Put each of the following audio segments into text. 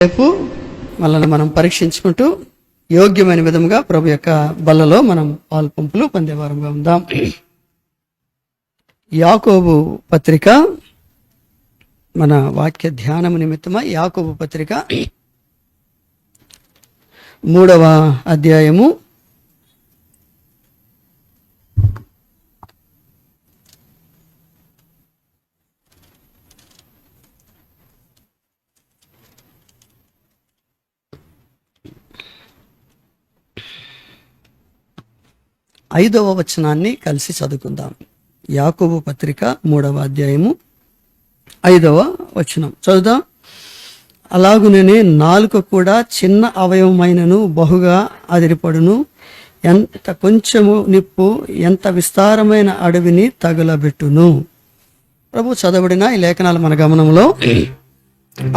రేపు మనల్ని మనం పరీక్షించుకుంటూ యోగ్యమైన విధంగా ప్రభు యొక్క బల్లలో మనం పాలు పంపులు పొందేవారంగా ఉందాం. యాకోబు పత్రిక మన వాక్య ధ్యానము నిమిత్తమై యాకోబు పత్రిక 3వ అధ్యాయము 5వ వచనాన్ని కలిసి చదువుకుందాం. యాకోబు పత్రిక 3వ అధ్యాయము 5వ వచనం చదువుదాం. అలాగుననే నాలుక కూడా చిన్న అవయవమైనను బహుగా అదిరిపడును. ఎంత కొంచెము నిప్పు ఎంత విస్తారమైన అడవిని తగులబెట్టును. ప్రభు చదవబడిన ఈ లేఖనాలు మన గమనంలో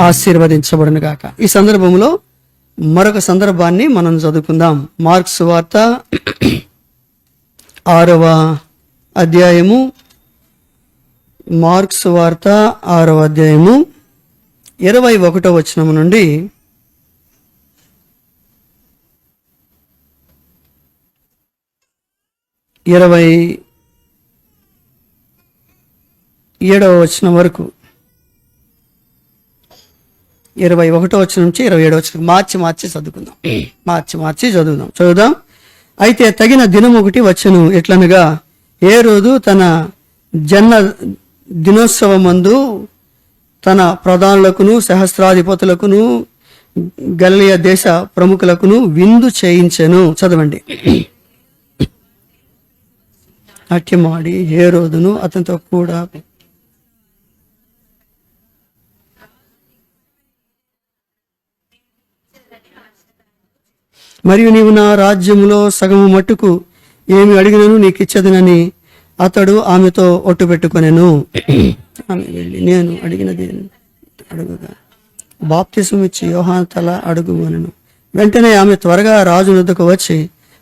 ఆశీర్వదించబడును గాక. ఈ సందర్భంలో మరొక సందర్భాన్ని మనం చదువుకుందాం. మార్క్స్ వార్త 6వ అధ్యాయము, మార్క్స్ వార్త 6వ అధ్యాయము 21వ వచనము నుండి 27వ వచనం వరకు, 21వ వచనం నుంచి 27వ వచనం మార్చి చదువుకుందాం. మార్చి చదువుదాం. అయితే తగిన దినం ఒకటి వచ్చును. ఎట్లనగా ఏ రోజు తన జన్మ దినోత్సవమందు తన ప్రధానులకును సహస్రాధిపతులకును గలిలయ దేశ ప్రముఖులకును విందు చేయించెను. చదవండి. నాట్యమాడి ఏ రోజును అతనితో కూడా మరియు నీవు నా రాజ్యములో సగము మట్టుకు ఏమి అడిగినను నీకు ఇచ్చదనని అతడు ఆమెతో ఒట్టు పెట్టుకొనెను. ఆమె వెళ్ళి నేను అడిగినది అడుగుగా బాప్తిస్మం ఇచ్చి యోహాను తల అడుగుమనెను. వెంటనే ఆమె త్వరగా రాజు వద్దకు వచ్చి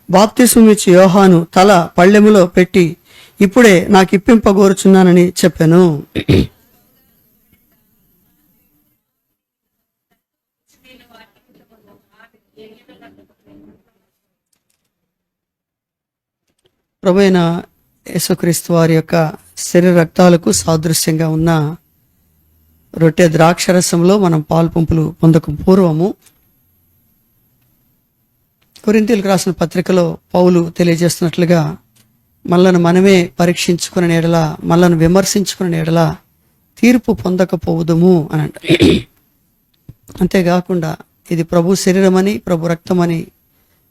బాప్తిస్మం ఇచ్చి యోహాను తల పళ్ళెములో పెట్టి ఇప్పుడే నాకు ఇప్పింపగోరుచున్నానని చెప్పాను. ప్రభువైన యేసుక్రీస్తు వారి యొక్క శరీర రక్తాలకు సాదృశ్యంగా ఉన్న రొట్టె ద్రాక్షరసంలో మనం పాలు పంపులు పొందక పూర్వము కొరింథీయులకు రాసిన పత్రికలో పౌలు తెలియజేస్తున్నట్లుగా మనలను మనమే పరీక్షించుకునే ఎడల, మనలను విమర్శించుకునే ఎడల తీర్పు పొందకపోవుదుము అని అంట. అంతేకాకుండా ఇది ప్రభు శరీరమని ప్రభు రక్తమని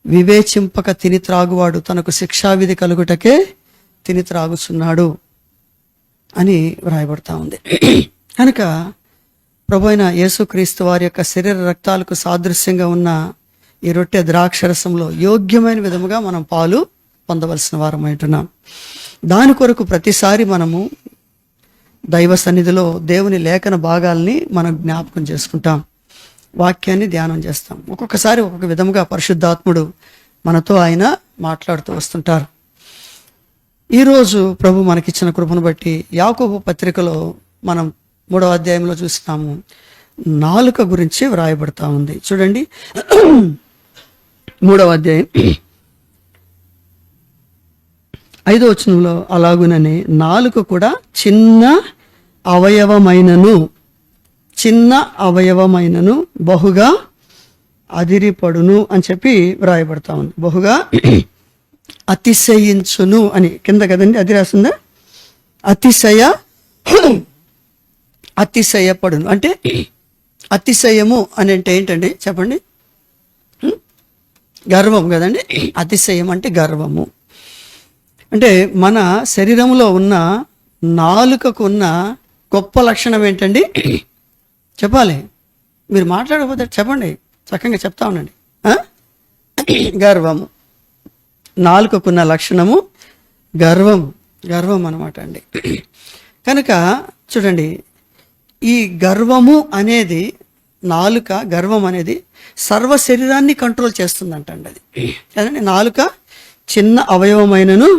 వివేచింపక తిని త్రాగువాడు తనకు శిక్షావిధి కలుగుటకే తిని త్రాగుచున్నాడు అని వ్రాయబడతా ఉంది. కనుక ప్రభు అయిన యేసుక్రీస్తు వారి యొక్క శరీర రక్తాలకు సాదృశ్యంగా ఉన్న ఈ రొట్టె ద్రాక్షరసంలో యోగ్యమైన విధముగా మనం పాలు పొందవలసిన వారం అంటున్నాం. దాని కొరకు ప్రతిసారి మనము దైవ సన్నిధిలో దేవుని లేఖన భాగాల్ని మనం జ్ఞాపకం చేసుకుంటాం, వాక్యాన్ని ధ్యానం చేస్తాం. ఒక్కొక్కసారి ఒక్కొక్క విధముగా పరిశుద్ధాత్ముడు మనతో ఆయన మాట్లాడుతూ వస్తుంటారు. ఈరోజు ప్రభు మనకిచ్చిన కృపను బట్టి యాకోబు పత్రికలో మనం 3వ అధ్యాయంలో చూస్తున్నాము, నాలుక గురించి వ్రాయబడతా ఉంది. చూడండి, 3వ అధ్యాయం 5వ వచనంలో అలాగుననే నాలుక కూడా చిన్న అవయవమైనను బహుగా అదిరిపడును అని చెప్పి వ్రాయబడతా ఉంది. బహుగా అతిశయించును అని కింద కదండి, అది రాసిందా? అతిశయపడును అంటే అతిశయము అని అంటే ఏంటండి చెప్పండి? గర్వం కదండి. అతిశయం అంటే గర్వము. అంటే మన శరీరంలో ఉన్న నాలుకకు ఉన్న గొప్ప లక్షణం ఏంటండి? చెప్పాలి. మీరు మాట్లాడకపోతే చెప్పండి, చక్కగా చెప్తా ఉండండి. గర్వము. నాలుకకున్న లక్షణము గర్వం అన్నమాట అండి. కనుక చూడండి, ఈ గర్వం అనేది సర్వ శరీరాన్ని కంట్రోల్ చేస్తుందంటండి. అది కదండి. నాలుక చిన్న అవయవమైనను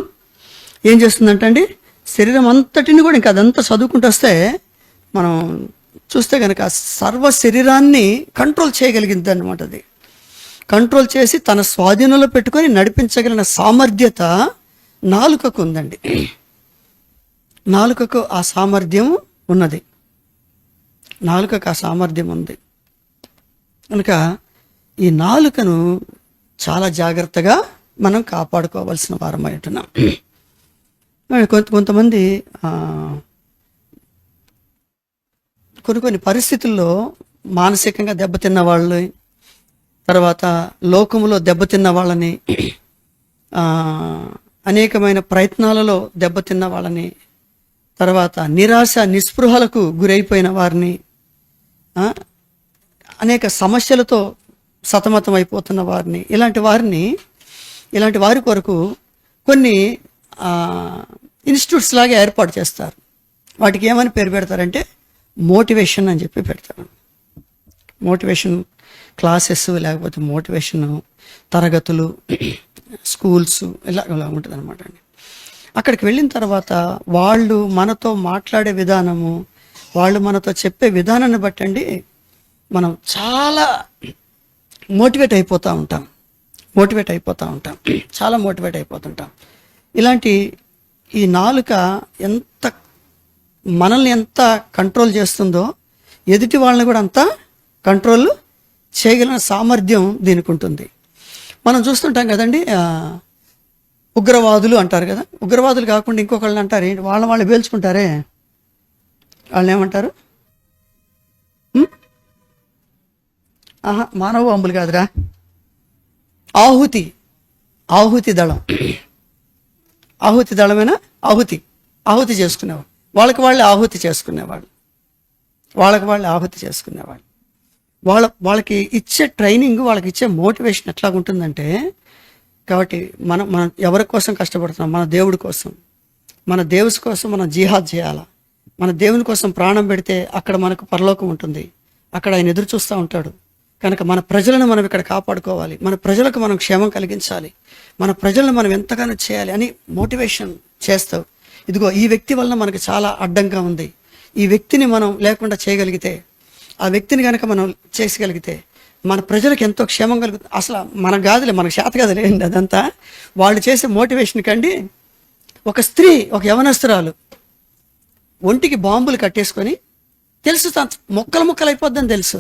ఏం చేస్తుందంటండి? శరీరం అంతటిని కూడా, ఇంకా అదంతా చదువుకుంటూ వస్తే మనం చూస్తే కనుక సర్వ శరీరాన్ని కంట్రోల్ చేయగలిగింది అనమాట. అది కంట్రోల్ చేసి తన స్వాధీనంలో పెట్టుకొని నడిపించగలిగిన సామర్థ్యత నాలుకకు ఉందండి. నాలుకకు ఆ సామర్థ్యం ఉన్నది. నాలుకకు ఆ సామర్థ్యం ఉంది కనుక ఈ నాలుకను చాలా జాగ్రత్తగా మనం కాపాడుకోవాల్సిన వారమై ఉంటున్నాం. కొంతమంది కొన్ని పరిస్థితుల్లో మానసికంగా దెబ్బతిన్న వాళ్ళు, తర్వాత లోకములో దెబ్బతిన్న వాళ్ళని, అనేకమైన ప్రయత్నాలలో దెబ్బతిన్న వాళ్ళని, తర్వాత నిరాశ నిస్పృహలకు గురైపోయిన వారిని, అనేక సమస్యలతో సతమతం అయిపోతున్న వారిని, ఇలాంటి వారి కొరకు కొన్ని ఇన్స్టిట్యూట్స్ లాగా ఏర్పాటు చేస్తారు. వాటికి ఏమని పేరు పెడతారంటే మోటివేషన్ అని చెప్పి పెడతారు. మోటివేషన్ క్లాసెస్, లేకపోతే మోటివేషన్ తరగతులు, స్కూల్స్ ఇలా ఉంటుంది అనమాట అండి. అక్కడికి వెళ్ళిన తర్వాత వాళ్ళు మనతో మాట్లాడే విధానము, వాళ్ళు మనతో చెప్పే విధానాన్ని బట్టండి మనం చాలా మోటివేట్ అయిపోతూ ఉంటాం. చాలా మోటివేట్ అయిపోతుంటాం. ఇలాంటి ఈ నాలుక మనల్ని ఎంత కంట్రోల్ చేస్తుందో ఎదుటి వాళ్ళని కూడా అంత కంట్రోల్ చేయగలిగిన సామర్థ్యం దీనికి ఉంటుంది. మనం చూస్తుంటాం కదండి, ఉగ్రవాదులు అంటారు కదా. ఉగ్రవాదులు కాకుండా ఇంకొకళ్ళని అంటారు, ఏంటి వాళ్ళు పేల్చుకుంటారే, వాళ్ళని ఏమంటారు? మానవ బాంబులు కాదురా, ఆహుతి దళమేనా? ఆహుతి చేసుకునేవాడు. వాళ్ళకి వాళ్ళు ఆహుతి చేసుకునేవాళ్ళు. వాళ్ళకి ఇచ్చే ట్రైనింగ్, వాళ్ళకి ఇచ్చే మోటివేషన్ ఎట్లాగుంటుందంటే, కాబట్టి మనం ఎవరి కోసం కష్టపడుతున్నాం? మన దేవుడి కోసం, మన దేవుని కోసం మనం జిహాద్ చేయాలా. మన దేవుని కోసం ప్రాణం పెడితే అక్కడ మనకు పరలోకం ఉంటుంది. అక్కడ ఆయన ఎదురు చూస్తూ ఉంటాడు. కనుక మన ప్రజలను మనం ఇక్కడ కాపాడుకోవాలి, మన ప్రజలకు మనం క్షేమం కలిగించాలి, మన ప్రజలను మనం ఎంతగానో చేయాలి అని మోటివేషన్ చేస్తావు. ఇదిగో ఈ వ్యక్తి వలన మనకు చాలా అడ్డంగా ఉంది, ఈ వ్యక్తిని మనం లేకుండా చేయగలిగితే, ఆ వ్యక్తిని కనుక మనం చేయగలిగితే మన ప్రజలకు ఎంతో క్షేమం కలుగుతుంది. అసలు మనకు కాదులే, మనకు చేత కాదులే అండి అదంతా. వాళ్ళు చేసే మోటివేషన్ కండి, ఒక స్త్రీ, ఒక యవనస్తురాలు ఒంటికి బాంబులు కట్టేసుకొని, తెలుసు ముక్కలు అయిపోద్దని తెలుసు,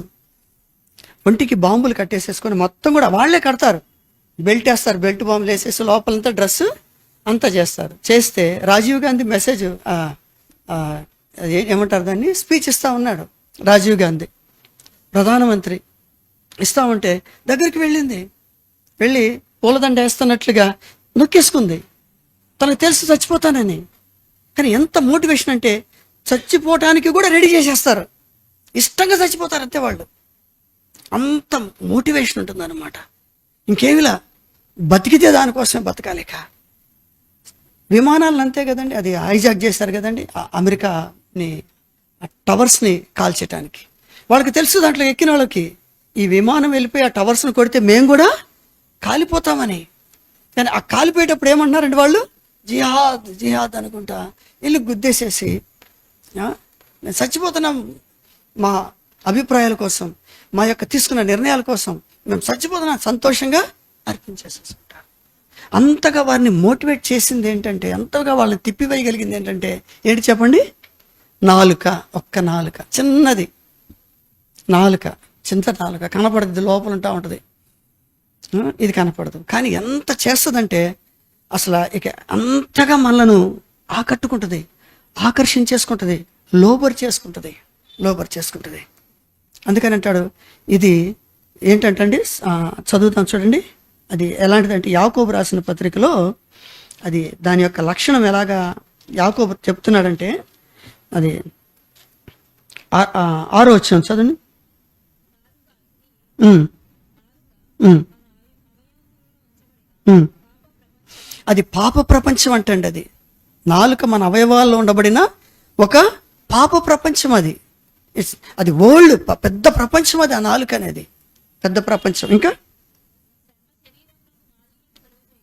ఒంటికి బాంబులు కట్టేసేసుకొని మొత్తం కూడా వాళ్ళే కడతారు, బెల్ట్ వేస్తారు, బెల్ట్ బాంబులు వేసేసి లోపలంతా డ్రెస్సు అంతా చేస్తారు. చేస్తే రాజీవ్ గాంధీ మెసేజ్ ఏమంటారు దాన్ని, స్పీచ్ ఇస్తూ ఉన్నాడు. రాజీవ్ గాంధీ ప్రధానమంత్రి ఇస్తా ఉంటే దగ్గరికి వెళ్ళి పూలదండ వేస్తున్నట్లుగా నొక్కేసుకుంది. తనకు తెలుసు చచ్చిపోతానని. కానీ ఎంత మోటివేషన్ అంటే, చచ్చిపోవటానికి కూడా రెడీ చేసేస్తారు, ఇష్టంగా చచ్చిపోతారు అంతే వాళ్ళు. అంత మోటివేషన్ ఉంటుందన్నమాట. ఇంకేమిలా బతికితే దానికోసమే బతకాలిక. విమానాలను అంతే కదండి, అది హైజాక్ చేశారు కదండి అమెరికాని, టవర్స్ని కాల్చేయటానికి. వాళ్ళకి తెలుసు, దాంట్లో ఎక్కిన వాళ్ళకి ఈ విమానం వెళ్ళిపోయి ఆ టవర్స్ని కొడితే మేము కూడా కాలిపోతామని. కానీ ఆ కాలిపోయేటప్పుడు ఏమంటున్నారండి వాళ్ళు, జిహాద్ అనుకుంటా వెళ్ళి గుద్దేసేసి, నేను చచ్చిపోతున్నాం మా అభిప్రాయాల కోసం, మా యొక్క తీసుకున్న నిర్ణయాల కోసం మేము చచ్చిపోతున్నాం సంతోషంగా అర్పించేసేసుకుంటారు. అంతగా వారిని మోటివేట్ చేసింది ఏంటంటే, అంతగా వాళ్ళని తిప్పివేయగలిగింది ఏంటంటే ఏంటి చెప్పండి? నాలుక. ఒక్క నాలుక, చిన్నది నాలుక, చిన్న నాలుక కనపడదు, లోపల ఉంటా ఉంటుంది, ఇది కనపడదు. కానీ ఎంత చేస్తుందంటే అసలు ఇక అంతగా మనలను ఆకట్టుకుంటుంది, ఆకర్షించేసుకుంటుంది, లోబరి చేసుకుంటుంది. అందుకని అంటాడు, ఇది ఏంటంటండి, చదువుతాం చూడండి, అది ఎలాంటిదంటే యాకోబు రాసిన పత్రికలో అది దాని యొక్క లక్షణం ఎలాగా యాకోబు చెప్తున్నాడంటే, అది 6వ వచనం చదవండి. అది పాప ప్రపంచం అంటండి. అది నాలుక మన అవయవాల్లో ఉండబడిన ఒక పాప ప్రపంచం. అది వరల్డ్, పెద్ద ప్రపంచం అది. ఆ నాలుక అనేది పెద్ద ప్రపంచం. ఇంకా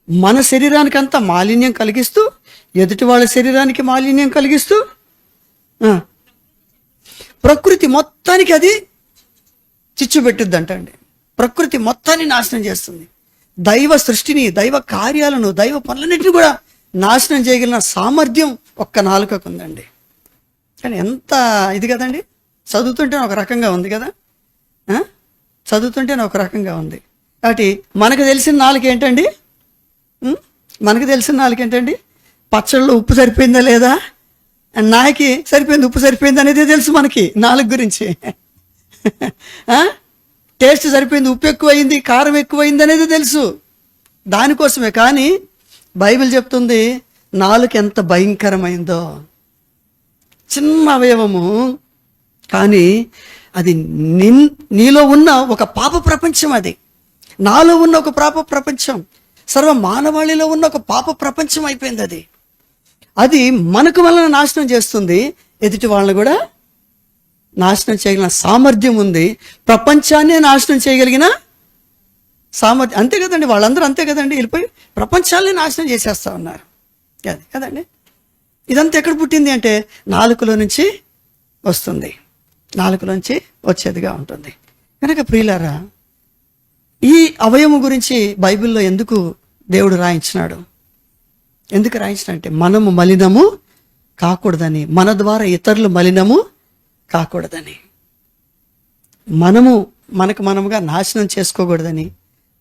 మన శరీరానికి అంతా మాలిన్యం కలిగిస్తూ, ఎదుటి వాళ్ళ శరీరానికి మాలిన్యం కలిగిస్తూ, ప్రకృతి మొత్తానికి అది చిచ్చు పెట్టిద్దంట అండి. ప్రకృతి మొత్తాన్ని నాశనం చేస్తుంది. దైవ సృష్టిని, దైవ కార్యాలను, దైవ పనులన్నింటినీ కూడా నాశనం చేయగలిగిన సామర్థ్యం ఒక్క నాలుకకు ఉందండి. కానీ ఎంత ఇది కదండి, చదువుతుంటేనే ఒక రకంగా ఉంది కదా, చదువుతుంటేనే ఒక రకంగా ఉంది. కాబట్టి మనకు తెలిసిన నాలుక ఏంటండి? మనకు తెలిసిన నాలుక ఏంటండి? పచ్చళ్ళు ఉప్పు సరిపోయిందా లేదా, నాయకి సరిపోయింది ఉప్పు సరిపోయింది అనేది తెలుసు మనకి నాలుగు గురించి. టేస్ట్ సరిపోయింది, ఉప్పు ఎక్కువైంది, కారం ఎక్కువైంది అనేది తెలుసు, దానికోసమే. కానీ బైబిల్ చెప్తుంది నాలుక ఎంత భయంకరమైందో. చిన్న అవయవము, కానీ అది నీలో ఉన్న ఒక పాప ప్రపంచం, అది నాలో ఉన్న ఒక పాప ప్రపంచం, సర్వ మానవాళిలో ఉన్న ఒక పాప ప్రపంచం అయిపోయింది. అది మనకు వలన నాశనం చేస్తుంది, ఎదుటి వాళ్ళని కూడా నాశనం చేయగలిగిన సామర్థ్యం ఉంది. ప్రపంచాన్ని నాశనం చేయగలిగిన సామర్థ్యం. అంతే కదండి, వాళ్ళందరూ అంతే కదండి, వెళ్ళిపోయి ప్రపంచాన్ని నాశనం చేసేస్తా ఉన్నారు. అది కదండి. ఇదంతా ఎక్కడ పుట్టింది అంటే నాలుకలో నుంచి వస్తుంది, నాలుకలోంచి వచ్చేదిగా ఉంటుంది. కనుక ప్రియులారా, ఈ అవయవం గురించి బైబిల్లో ఎందుకు దేవుడు రాయించినాడు? ఎందుకు రాయించినంటే మనము మలినము కాకూడదని, మన ద్వారా ఇతరులు మలినము కాకూడదని, మనకు మనముగా నాశనం చేసుకోకూడదని,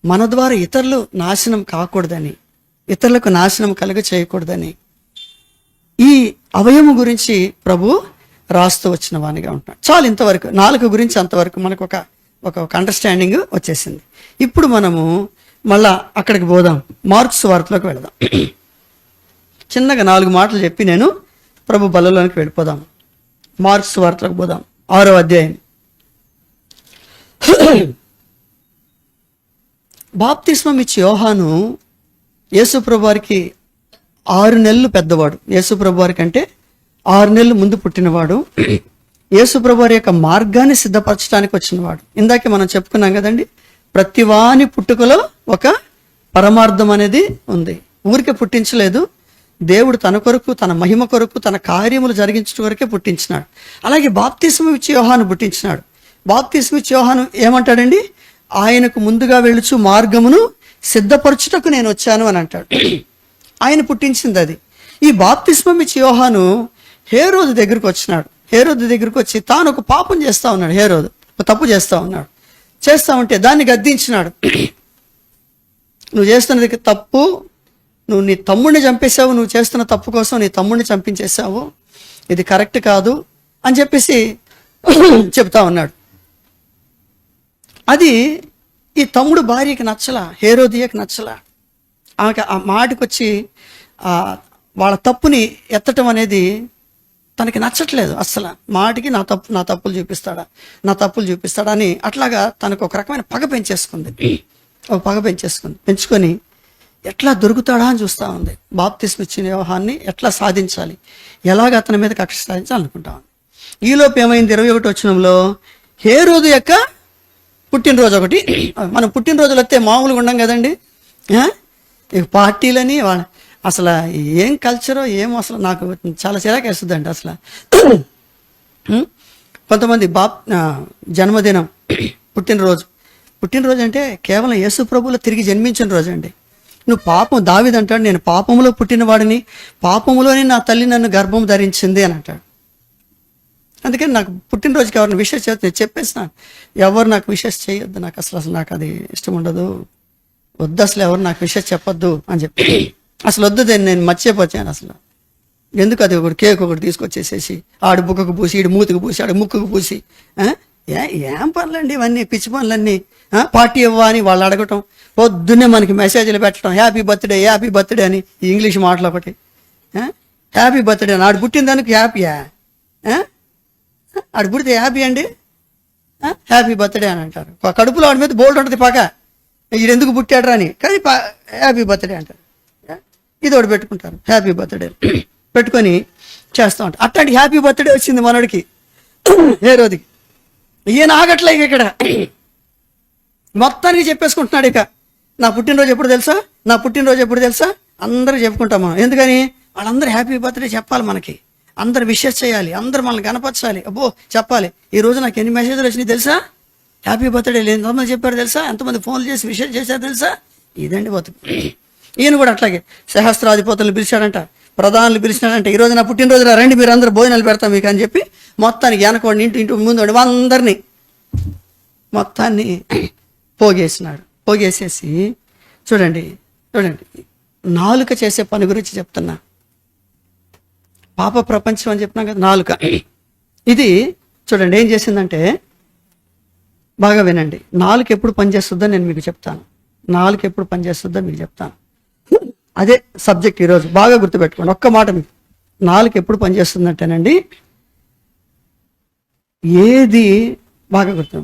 మన ద్వారా ఇతరులు నాశనం కాకూడదని, ఇతరులకు నాశనం కలుగ చేయకూడదని ఈ అవయవం గురించి ప్రభు రాస్తూ వచ్చిన వానిగా ఉంటున్నాడు. చాలు, ఇంతవరకు నాలుక గురించి అంతవరకు మనకు ఒక అండర్స్టాండింగ్ వచ్చేసింది. ఇప్పుడు మనము మళ్ళా అక్కడికి పోదాం, మార్కు సువార్తలోకి వెళదాం. చిన్నగా 4 మాటలు చెప్పి నేను ప్రభు బలలోనికి వెళ్ళిపోదాం. మార్కు సువార్తలోకి పోదాం, 6వ అధ్యాయం. బాప్తిస్మం ఇచ్చి యోహాను యేసుప్రభు వారికి 6 నెలలు పెద్దవాడు. యేసుప్రభు వారికి అంటే 6 నెలలు ముందు పుట్టినవాడు. యేసుప్రభు వారి యొక్క మార్గాన్ని సిద్ధపరచడానికి వచ్చినవాడు. ఇందాకే మనం చెప్పుకున్నాం కదండి, ప్రతివాని పుట్టుకలో ఒక పరమార్థం అనేది ఉంది. ఊరికే పుట్టించలేదు, దేవుడు తన కొరకు, తన మహిమ కొరకు, తన కార్యములు జరిగించడం వరకే పుట్టించినాడు. అలాగే బాప్తిస్మం ఇచ్చి యోహాను పుట్టించినాడు. బాప్తిస్మం ఇచ్చి యోహాను ఏమంటాడండి? ఆయనకు ముందుగా వెళ్ళుచు మార్గమును సిద్ధపరచుటకు నేను వచ్చాను అని అంటాడు. ఆయన పుట్టించింది అది. ఈ బాప్తిస్మం ఇచ్చి యోహాను హేరోదు దగ్గరికి వచ్చినాడు. హేరోదు దగ్గరికి వచ్చి తాను ఒక పాపం చేస్తా ఉన్నాడు. హేరోదు ఒక తప్పు చేస్తా ఉన్నాడు. చేస్తా ఉంటే దాన్ని గద్దించినాడు. నువ్వు చేస్తున్నది తప్పు, నువ్వు నీ తమ్ముడిని చంపేశావు, నువ్వు చేస్తున్న తప్పు కోసం నీ తమ్ముడిని చంపించేశావు, ఇది కరెక్ట్ కాదు అని చెప్పేసి చెప్తా ఉన్నాడు. అది ఈ తమ్ముడు భార్యకి నచ్చలా, హేరోదియకి నచ్చలా. ఆమెకి ఆ మాటకు వచ్చి వాళ్ళ తప్పుని ఎత్తటం అనేది తనకి నచ్చట్లేదు అస్సలు. మాటికి నా తప్పులు చూపిస్తాడా అని అట్లాగా తనకు ఒక రకమైన పగ పెంచుకొని ఎట్లా దొరుకుతాడా అని చూస్తూ ఉంది. బాప్తిస్మం ఇచ్చిన యోహాన్ని ఎట్లా సాధించాలి, ఎలాగ అతని మీద కక్ష సాధించాలి అనుకుంటా ఉంది. ఈలోపు ఏమైంది? 21వ వచనంలో హేరోదు యొక్క పుట్టినరోజు ఒకటి. మనం పుట్టినరోజులు వస్తే మామూలుగా ఉండం కదండి, పార్టీలని అసలు ఏం కల్చరో ఏమో అసలు నాకు చాలా చిరాకు వేస్తుందండి అసలు. కొంతమంది జన్మదినం, పుట్టినరోజు అంటే కేవలం యేసు ప్రభువులో తిరిగి జన్మించిన రోజు అండి. నువ్వు పాపం, దావీదు అంటాడు, నేను పాపములో పుట్టినవాడిని, పాపములోనే నా తల్లి నన్ను గర్భం ధరించింది అని అంటాడు. అందుకని నాకు పుట్టినరోజుకి ఎవరిని విషెస్ చేస్తే నేను చెప్పేసినాను, ఎవరు నాకు విషెస్ చేయొద్దు, నాకు అసలు నాకు అది ఇష్టం ఉండదు, వద్దు అసలు ఎవరు నాకు విషెస్ చెప్పొద్దు అని చెప్పి అసలు వద్దు, నేను మర్చిపోయాను అసలు. ఎందుకు అది ఒకటి కేక్ ఒకటి తీసుకొచ్చేసేసి ఆడు బుక్కకు పూసి, ఈడు మూతికి పూసి, ఆడు ముక్కుకు పూసి, ఏం పనులండి ఇవన్నీ, పిచ్చి పనులన్నీ. పార్టీ ఇవ్వ అని వాళ్ళు అడగటం, పొద్దున్నే మనకి మెసేజ్లు పెట్టడం, హ్యాపీ బర్త్డే అని ఇంగ్లీష్ మాటలు ఒకటి. హ్యాపీ బర్త్డే అని, ఆడు పుట్టిన దానికి హ్యాపీయా? ఆడు పుడితే హ్యాపీ అండి, హ్యాపీ బర్త్డే అని అంటారు. కడుపులో ఆడి మీద బోల్డ్ ఉంటుంది పాక, ఇది ఎందుకు పుట్టాడు అని, కానీ హ్యాపీ బర్త్డే అంటారు. ఇది ఒకటి పెట్టుకుంటారు, హ్యాపీ బర్త్డే పెట్టుకొని చేస్తూ ఉంటారు. అట్లాంటి హ్యాపీ బర్త్డే వచ్చింది మనోడికి, హేరోదికి. ఈయన ఆగట్లే ఇక్కడ, మొత్తానికి చెప్పేసుకుంటున్నాడు. ఇక నా పుట్టినరోజు ఎప్పుడు తెలుసా అందరూ చెప్పుకుంటాం మనం. ఎందుకని? వాళ్ళందరూ హ్యాపీ బర్త్డే చెప్పాలి మనకి. అందరు విషెస్ చేయాలి, అందరు మనల్ని కనపరచాలి, అబ్బో చెప్పాలి. ఈ రోజు నాకు ఎన్ని మెసేజ్లు వచ్చినాయి తెలుసా? హ్యాపీ బర్త్డే ఎంతమంది చెప్పారు తెలుసా? ఎంతమంది ఫోన్లు చేసి విషెస్ చేశారు తెలుసా? ఇదండి బతుకు. ఈయన కూడా అట్లాగే సహస్రాధిపతులు పిలిచాడంట, ప్రధానులు పిలిచినాడంట, ఈరోజు నా పుట్టినరోజున రండి మీరు అందరూ భోజనాలు పెడతాం మీకు అని చెప్పి మొత్తానికి వెనకోండి ఇంటి ముందు అందరినీ మొత్తాన్ని పోగేసినాడు. పోగేసేసి చూడండి నాలుక చేసే పని గురించి చెప్తున్నా. పాప ప్రపంచం అని చెప్పినా కదా, నాలుక. ఇది చూడండి ఏం చేసిందంటే, బాగా వినండి, నాలుక ఎప్పుడు పనిచేస్తుందో నేను మీకు చెప్తాను. నాలుక ఎప్పుడు పనిచేస్తుందో మీకు చెప్తాను. అదే సబ్జెక్ట్ ఈరోజు. బాగా గుర్తుపెట్టుకోండి ఒక్క మాట మీకు. నాలుక ఎప్పుడు పనిచేస్తుందంటేనండి, ఏది బాగా గుర్తు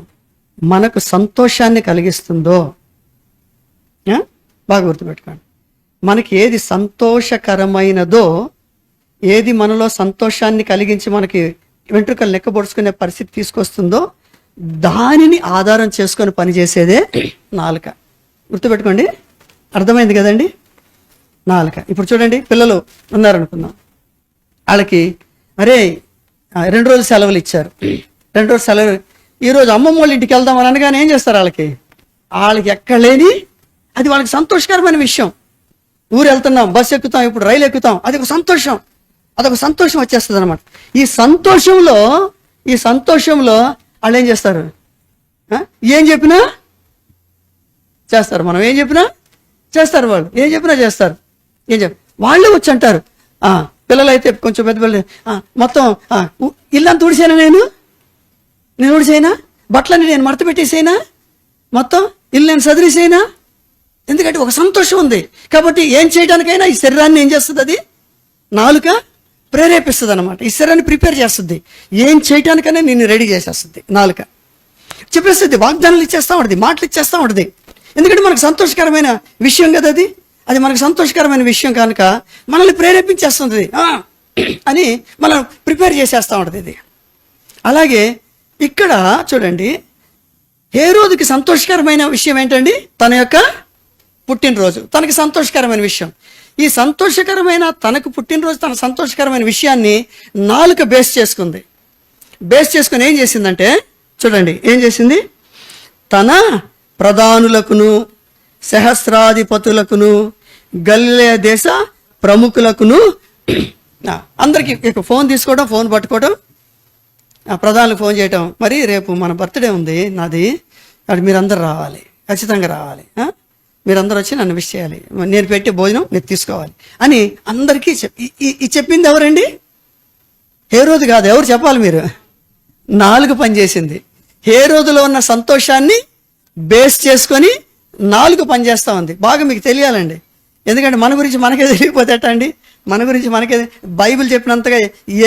మనకు సంతోషాన్ని కలిగిస్తుందో, బాగా గుర్తుపెట్టుకోండి, మనకి ఏది సంతోషకరమైనదో, ఏది మనలో సంతోషాన్ని కలిగించి మనకి వెంట్రుకలు లెక్కబొడుచుకునే పరిస్థితి తీసుకొస్తుందో దానిని ఆధారం చేసుకొని పనిచేసేదే నాలుక. గుర్తుపెట్టుకోండి, అర్థమైంది కదండి? నాలుక. ఇప్పుడు చూడండి, పిల్లలు ఉన్నారనుకుందాం, వాళ్ళకి అరే 2 రోజులు సెలవులు ఇచ్చారు, 2 రోజులు సెలవు, ఈరోజు అమ్మమ్మ వాళ్ళ ఇంటికి వెళ్దాం అని అనగానే ఏం చేస్తారు? వాళ్ళకి ఎక్కడ లేని అది వాళ్ళకి సంతోషకరమైన విషయం. ఊరు వెళ్తున్నాం, బస్సు ఎక్కుతాం, ఇప్పుడు రైలు ఎక్కుతాం, అది ఒక సంతోషం, అదొక సంతోషం వచ్చేస్తుంది అనమాట. ఈ సంతోషంలో వాళ్ళు ఏం చేస్తారు? ఏం చెప్పినా చేస్తారు. మనం ఏం చెప్పినా చేస్తారు, వాళ్ళు ఏం చెప్పినా చేస్తారు. వాళ్ళే వచ్చి అంటారు, పిల్లలైతే కొంచెం పెద్ద పిల్లలు, మొత్తం ఇల్లంతా తుడిసేనా, నేను తుడిసేనా, బట్టలన్నీ నేను మడత పెట్టేసేనా, మొత్తం ఇల్లు నేను సదిరేసేనా. ఎందుకంటే ఒక సంతోషం ఉంది కాబట్టి ఏం చేయడానికైనా ఈ శరీరాన్ని ఏం చేస్తుంది? అది నాలుక ప్రేరేపిస్తుంది అనమాట. ఈ శరీరాన్ని ప్రిపేర్ చేస్తుంది, ఏం చేయడానికైనా నిన్ను రెడీ చేసేస్తుంది. నాలుక చెప్పేస్తుంది, వాగ్దానాలు ఇచ్చేస్తూ ఉంటుంది, మాటలు ఇచ్చేస్తూ ఉంటుంది. ఎందుకంటే మనకు సంతోషకరమైన విషయం కదా అది మనకు సంతోషకరమైన విషయం కనుక మనల్ని ప్రేరేపించేస్తుంది అని మనం ప్రిపేర్ చేసేస్తూ ఉంటుంది ఇది. అలాగే ఇక్కడ చూడండి, హేరోదుకి సంతోషకరమైన విషయం ఏంటండి? తన యొక్క పుట్టినరోజు, తనకి సంతోషకరమైన విషయం. ఈ సంతోషకరమైన తనకు పుట్టినరోజు, తన సంతోషకరమైన విషయాన్ని నాలుక బేస్ చేసుకుంది. బేస్ చేసుకుని ఏం చేసిందంటే, చూడండి ఏం చేసింది, తన ప్రధానులకును సహస్రాధిపతులకును గలిలయ దేశ ప్రముఖులకును అందరికీ ఫోన్ తీసుకోవడం, ఫోన్ పట్టుకోవడం, ప్రధానులకు ఫోన్ చేయటం, మరి రేపు మన బర్త్డే ఉంది నాది, అది మీరందరూ రావాలి, ఖచ్చితంగా రావాలి, మీరందరూ వచ్చి నన్ను విష్ చేయాలి, నేను పెట్టే భోజనం మీరు తీసుకోవాలి అని అందరికీ చెప్పింది ఎవరండి? హేరోదు కాదు. ఎవరు చెప్పాలి మీరు? నాలుక పనిచేసింది. హేరోదులో ఉన్న సంతోషాన్ని బేస్ చేసుకొని నాలుక పనిచేస్తూ ఉంది. బాగా మీకు తెలియాలండి, ఎందుకంటే మన గురించి మనకే తెలియకపోతే ఎట్టా అండి? మన గురించి మనకే బైబిల్ చెప్పినంతగా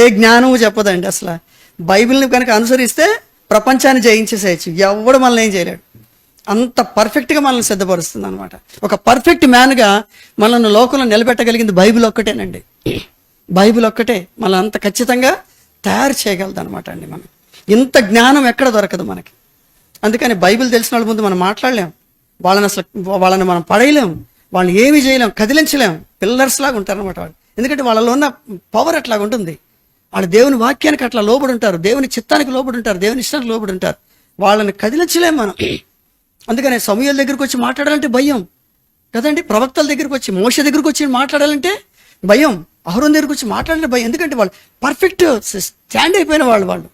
ఏ జ్ఞానము చెప్పదండి. అసలు బైబిల్ని కనుక అనుసరిస్తే ప్రపంచాన్ని జయించేసేయచ్చు, ఎవడు మనల్ని ఏం చేయలేడు. అంత పర్ఫెక్ట్గా మనల్ని సిద్ధపరుస్తుంది అనమాట. ఒక పర్ఫెక్ట్ మ్యాన్గా మనల్ని లోకంలో నిలబెట్టగలిగింది బైబిల్ ఒక్కటేనండి. బైబిల్ ఒక్కటే మనల్ని అంత ఖచ్చితంగా తయారు చేయగలదు అనమాట అండి. మనం ఇంత జ్ఞానం ఎక్కడ దొరకదు మనకి. అందుకని బైబిల్ తెలిసిన వాళ్ళ ముందు మనం మాట్లాడలేం, వాళ్ళని మనం పడేయలేం, వాళ్ళని ఏమీ చేయలేం, కదిలించలేం. పిల్లర్స్ లాగా ఉంటారనమాట వాళ్ళు. ఎందుకంటే వాళ్ళలో ఉన్న పవర్ అట్లాగా ఉంటుంది. వాళ్ళు దేవుని వాక్యానికి అట్లా లోబడి ఉంటారు, దేవుని చిత్తానికి లోబడి ఉంటారు, దేవుని ఇష్టానికి లోబడి ఉంటారు. వాళ్ళని కదిలించలేం మనం. అందుకనే సమూయేలు దగ్గరికి వచ్చి మాట్లాడాలంటే భయం కదండి. ప్రవక్తల దగ్గరికి వచ్చి, మోషే దగ్గరికి వచ్చి మాట్లాడాలంటే భయం, అహరోన్ దగ్గరికి వచ్చి మాట్లాడాలంటే భయం. ఎందుకంటే వాళ్ళు పర్ఫెక్ట్ స్టాండ్ అయిపోయిన వాళ్ళు.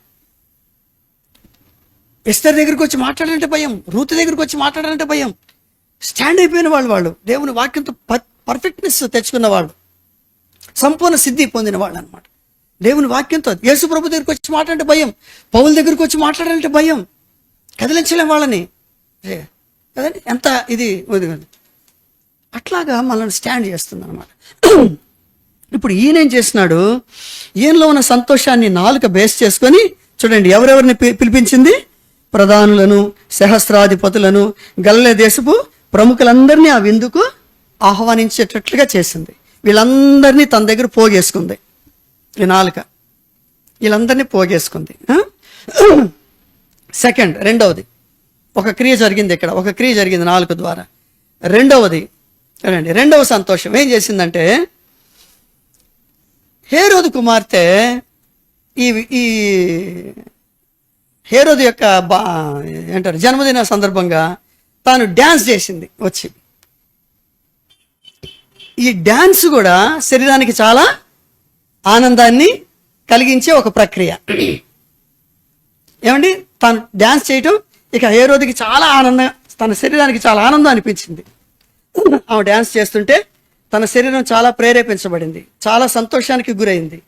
ఎస్తర్ దగ్గరికి వచ్చి మాట్లాడాలంటే భయం, రూతు దగ్గరికి వచ్చి మాట్లాడాలంటే భయం. స్టాండ్ అయిపోయిన వాళ్ళు దేవుని వాక్యంతో పర్ఫెక్ట్నెస్ తెచ్చుకున్న వాళ్ళు, సంపూర్ణ సిద్ధి పొందిన వాళ్ళు అనమాట. దేవుని వాక్యంతో యేసు ప్రభు దగ్గరికి వచ్చి మాట్లాడంటే భయం, పౌల దగ్గరికి వచ్చి మాట్లాడాలంటే భయం, కదిలించలేం వాళ్ళని కదండి. ఎంత ఇది అట్లాగా మనల్ని స్టాండ్ చేస్తుంది అనమాట. ఇప్పుడు ఈయనేం చేస్తున్నాడు, ఈయనలో ఉన్న సంతోషాన్ని నాలుక బేస్ చేసుకొని చూడండి ఎవరెవరిని పిలిపించింది? ప్రధానులను, సహస్రాధిపతులను, గలిలయ దేశపు ప్రముఖులందరినీ ఆ విందుకు ఆహ్వానించేటట్లుగా చేసింది. వీళ్ళందరినీ తన దగ్గర పోగేసుకుంది. ఈ నాలుక వీళ్ళందరినీ పోగేసుకుంది. సెకండ్, రెండవది ఒక క్రియ జరిగింది ఇక్కడ, ఒక క్రియ జరిగింది నాలుక ద్వారా. రెండవ సంతోషం ఏం చేసిందంటే, హేరోదు కుమార్తె ఈ ఈ హేరోదు యొక్క ఏంటారు జన్మదిన సందర్భంగా తాను డ్యాన్స్ చేసింది వచ్చి. ఈ డ్యాన్స్ కూడా శరీరానికి చాలా ఆనందాన్ని కలిగించే ఒక ప్రక్రియ. ఏమండి, తాను డ్యాన్స్ చేయటం ఇక హేరోదుకి చాలా ఆనందం, తన శరీరానికి చాలా ఆనందం అనిపించింది. ఆమె డ్యాన్స్ చేస్తుంటే తన శరీరం చాలా ప్రేరేపించబడింది, చాలా సంతోషానికి గురైంది.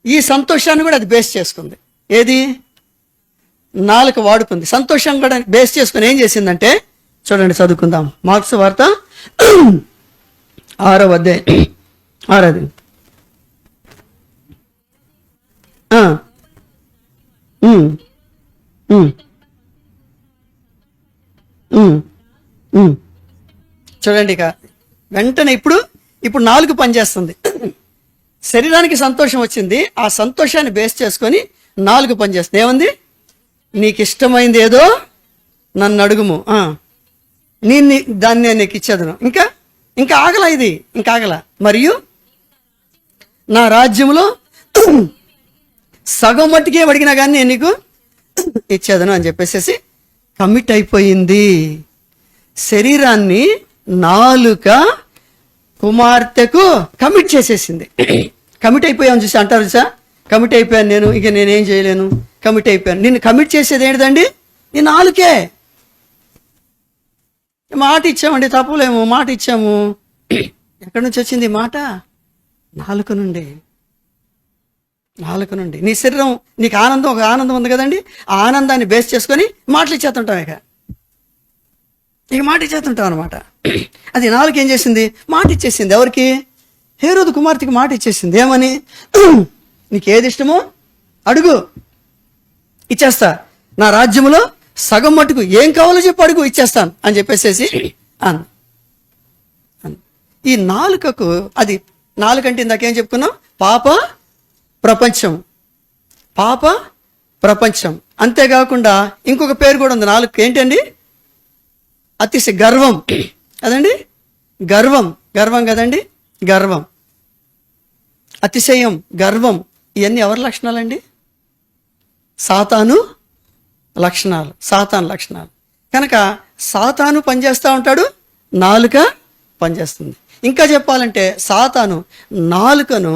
ఈ సంతోషాన్ని కూడా అది బేస్ చేసుకుంది. ఏది? నాలుక వాడుకుంది. సంతోషం కూడా బేస్ చేసుకుని ఏం చేసిందంటే, చూడండి చదువుకుందాం. మార్క్స్ వార్త 6వ అధ్యాయం 6ది. చూడండి, ఇక వెంటనే ఇప్పుడు నాలుగు పనిచేస్తుంది. శరీరానికి సంతోషం వచ్చింది, ఆ సంతోషాన్ని బేస్ చేసుకొని నాలుగు పనిచేస్తుంది. ఏముంది? నీకు ఇష్టమైంది ఏదో నన్ను అడుగుము, దాన్ని నేను నీకు ఇచ్చేదను. ఇంకా ఆగల, ఇది ఇంకా ఆగల. మరియు నా రాజ్యంలో సగం మట్టుకే అడిగినా కానీ నేను నీకు ఇచ్చేదను అని చెప్పేసి కమిట్ అయిపోయింది. శరీరాన్ని నాలుక కుమార్తెకు కమిట్ చేసేసింది. కమిట్ అయిపోయాను చూసి అంటారు చూసా, కమిట్ అయిపోయాను నేను, ఇక నేనేం చేయలేను, కమిట్ అయిపోయాను. నిన్ను కమిట్ చేసేది ఏంటిదండి? నీ నాలుకే. మాట ఇచ్చామండి, తప్పులేము, మాట ఇచ్చాము. ఎక్కడి నుంచి వచ్చింది మాట? నాలుక నుండి. నీ శరీరం, నీకు ఆనందం, ఒక ఆనందం ఉంది కదండి, ఆ ఆనందాన్ని బేస్ చేసుకొని మాటలు ఇచ్చేస్తుంటాం. ఇక మాట ఇచ్చేస్తుంటాం అనమాట. అది నాలుక ఏం చేసింది? మాట ఇచ్చేసింది. ఎవరికి? హేరోదు కుమార్తెకి మాట ఇచ్చేసింది. ఏమని? నీకు ఏది ఇష్టమో అడుగు, ఇచ్చేస్తా. నా రాజ్యంలో సగం మట్టుకు ఏం కావాలో చెప్పు, అడుగు, ఇచ్చేస్తాను అని చెప్పేసేసి ఈ నాలుకకు, అది నాలుకంటే ఇందాకేం చెప్పుకున్నాం? పాప ప్రపంచం. అంతేకాకుండా ఇంకొక పేరు కూడా ఉంది నాలుగు. ఏంటండి? అతిశయ గర్వం కదండి, గర్వం కదండి, గర్వం, అతిశయం, గర్వం. ఇవన్నీ ఎవరి లక్షణాలండి? సాతాను లక్షణాలు. కనుక సాతాను పనిచేస్తూ ఉంటాడు, నాలుక పనిచేస్తుంది. ఇంకా చెప్పాలంటే సాతాను నాలుకను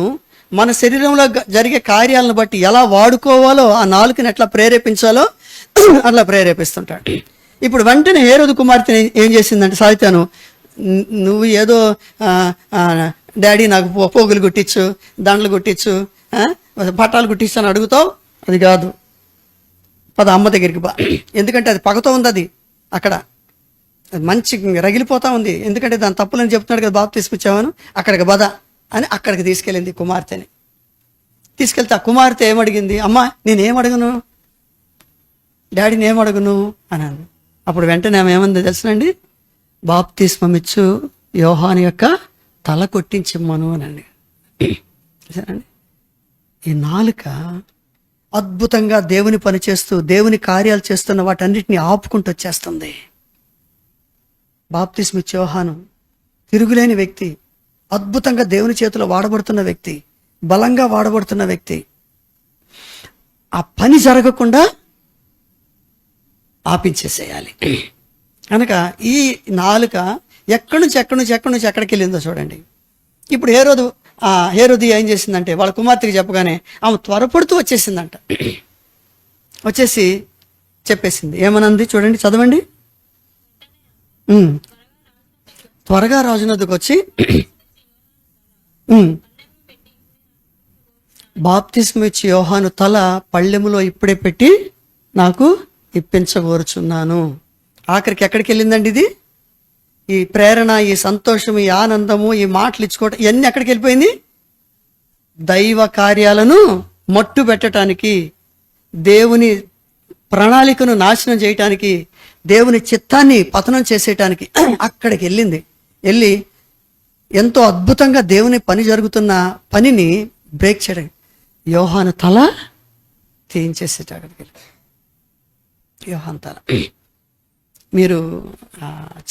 మన శరీరంలో జరిగే కార్యాలను బట్టి ఎలా వాడుకోవాలో, ఆ నాలుకని ఎట్లా ప్రేరేపించాలో అట్లా ప్రేరేపిస్తుంటాడు. ఇప్పుడు వెంటనే హేరోదు కుమార్తె ఏం చేసిందంటే, సాతాను, నువ్వు ఏదో డాడీ నాకు పోగులు కుట్టించు, దండలు కుట్టించు, పట్టాలు కుట్టించు అని అడుగుతావు. అది కాదు, పద అమ్మ దగ్గరికి బా. ఎందుకంటే అది పగతో ఉంది, అది అక్కడ మంచి రగిలిపోతా ఉంది. ఎందుకంటే దాని తప్పులని చెప్తున్నాడు కదా, బాబు తీసుకొచ్చావను, అక్కడికి బద అని అక్కడికి తీసుకెళ్ళింది కుమార్తెని. తీసుకెళ్తే ఆ కుమార్తె ఏమడిగింది? అమ్మా నేనేం అడగను, డాడీని ఏం అడగను అని అంది. అప్పుడు వెంటనే ఆమె ఏమంది తెలుసునండి? బాప్తిస్మమిచ్చు యోహాను యొక్క తల కొట్టించిమ్మను అనండి. సరేనండి, ఈ నాలుక అద్భుతంగా దేవుని పని చేస్తూ, దేవుని కార్యాలు చేస్తున్న వాటన్నిటిని ఆపుకుంటూ వచ్చేస్తుంది. బాప్తిస్మిచ్చు యోహాను తిరుగులేని వ్యక్తి, అద్భుతంగా దేవుని చేతిలో వాడబడుతున్న వ్యక్తి, బలంగా వాడబడుతున్న వ్యక్తి. ఆ పని జరగకుండా ఆపించేసేయాలి. కనుక ఈ నాలుక ఎక్కడి నుంచి ఎక్కడికి వెళ్ళిందో చూడండి. ఇప్పుడు హేరోది ఏం చేసిందంటే, వాళ్ళ కుమార్తెకి చెప్పగానే ఆమె త్వరపడుతూ వచ్చేసిందంట. వచ్చేసి చెప్పేసింది. ఏమనంది చూడండి, చదవండి. త్వరగా రాజునద్దకు వచ్చి బాప్తిస్మిచ్చి యోహాను తల పళ్ళెములో ఇప్పుడే పెట్టి నాకు ఇప్పించగోరుచున్నాను. ఆఖరికి ఎక్కడికి వెళ్ళిందండి ఇది? ఈ ప్రేరణ, ఈ సంతోషం, ఈ ఆనందము, ఈ మాటలు ఇచ్చుకోవటం, ఇవన్నీ ఎక్కడికి వెళ్ళిపోయింది? దైవ కార్యాలను మట్టు పెట్టడానికి, దేవుని ప్రణాళికను నాశనం చేయటానికి, దేవుని చిత్తాన్ని పతనం చేసేయటానికి అక్కడికి వెళ్ళి ఎంతో అద్భుతంగా దేవుని పని జరుగుతున్న పనిని బ్రేక్ చేయడం, యోహాను తల తీయించేసేట అక్కడికి వెళ్ళి. యోహాను తల మీరు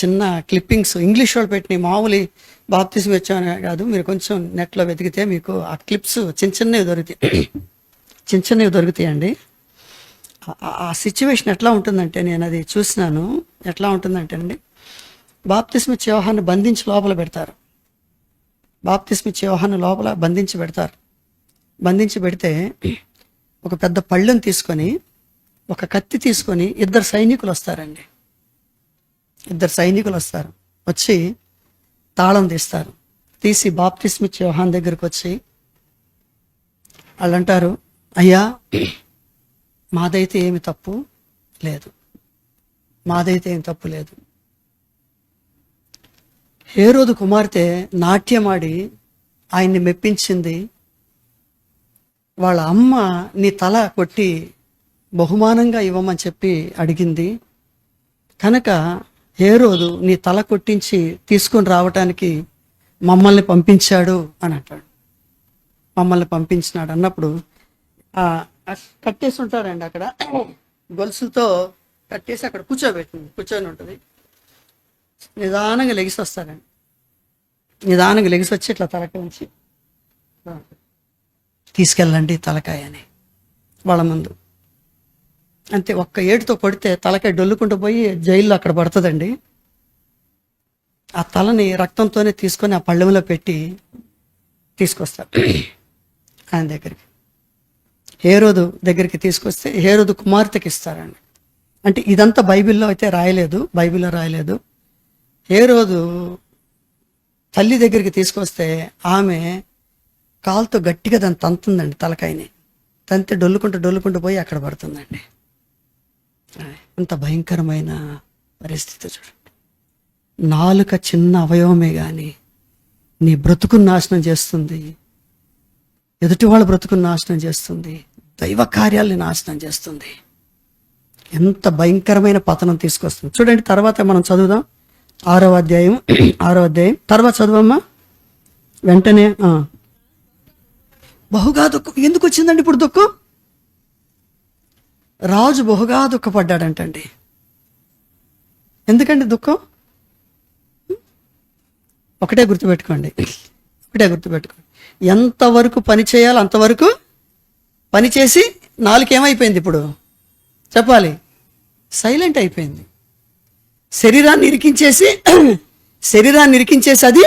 చిన్న క్లిప్పింగ్స్ ఇంగ్లీష్ వాళ్ళు పెట్టిన బాప్తిజం ఇచ్చామని కాదు, మీరు కొంచెం నెట్లో వెతికితే మీకు ఆ క్లిప్స్ చిన్నవి దొరుకుతాయి, చిన్నవి దొరుకుతాయండి. ఆ సిచ్యువేషన్ ఎట్లా ఉంటుందంటే, నేను అది చూసినాను. ఎట్లా ఉంటుందంటే అండి, బాప్తిస్మ ఇచ్చే యోహాన్ని బంధించి లోపల పెడతారు. బాప్తిస్మ ఇచ్చే యోహాన్ని లోపల బంధించి పెడతారు. బంధించి పెడితే ఒక పెద్ద పళ్ళెం తీసుకొని, ఒక కత్తి తీసుకొని ఇద్దరు సైనికులు వస్తారండి. ఇద్దరు సైనికులు వస్తారు. వచ్చి తాళం తీస్తారు. తీసి బాప్తిస్మ ఇచ్చే యోహాన్ దగ్గరికి వచ్చి వాళ్ళు అంటారు, అయ్యా మాదైతే ఏమి తప్పు లేదు, మాదైతే ఏమి తప్పు లేదు. హేరోదు కుమార్తె నాట్యమాడి ఆయన్ని మెప్పించింది. వాళ్ళ అమ్మ నీ తల కొట్టి బహుమానంగా ఇవ్వమని చెప్పి అడిగింది. కనుక హేరోదు నీ తల కొట్టించి తీసుకొని రావటానికి మమ్మల్ని పంపించాడు అని అంటాడు. మమ్మల్ని పంపించినాడు అన్నప్పుడు కట్టేసి ఉంటారండి, అక్కడ గొలుసులతో కట్టేసి అక్కడ కూర్చొని ఉంటుంది. నిదానంగా లెగిసి వస్తారండి. నిదానంగా లెగిసి వచ్చి ఇట్లా తలకాయ ఉంచి తీసుకెళ్ళండి తలకాయ అని వాళ్ళ ముందు. అంతే, ఒక్క ఏటుతో కొడితే తలకాయ డొల్లుకుంటూ పోయి జైల్లో అక్కడ పడుతుందండి. ఆ తలని రక్తంతోనే తీసుకొని ఆ పళ్ళెంలో పెట్టి తీసుకొస్తారు ఆయన దగ్గరికి. హేరోదు దగ్గరికి తీసుకొస్తే హేరోదు కుమార్తెకి ఇస్తారండి. అంటే ఇదంతా బైబిల్లో అయితే బైబిల్లో రాయలేదు. హేరోదు తల్లి దగ్గరికి తీసుకొస్తే ఆమె కాలుతో గట్టిగా దాన్ని తంతుందండి, తలకాయని తంతే డొల్లుకుంటూ పోయి అక్కడ పడుతుందండి. అంత భయంకరమైన పరిస్థితి చూడండి. నాలుక చిన్న అవయవమే కానీ నీ బ్రతుకుని నాశనం చేస్తుంది, ఎదుటి వాళ్ళ బ్రతుకుని నాశనం చేస్తుంది, దైవ కార్యాలని నాశనం చేస్తుంది. ఎంత భయంకరమైన పతనం తీసుకొస్తుంది చూడండి. తర్వాత మనం చదువుదాం 6వ అధ్యాయం తర్వాత చదువమ్మా వెంటనే. బహుగా దుఃఖం ఎందుకు వచ్చిందండి ఇప్పుడు దుఃఖం? రాజు బహుగా దుఃఖపడ్డాడంటండి. ఎందుకండి దుఃఖం? ఒకటే గుర్తుపెట్టుకోండి. ఎంతవరకు పని చేయాలో అంతవరకు పని చేసి నాలుకేమైపోయింది ఇప్పుడు చెప్పాలి, సైలెంట్ అయిపోయింది. శరీరాన్ని ఇరికించేసి అది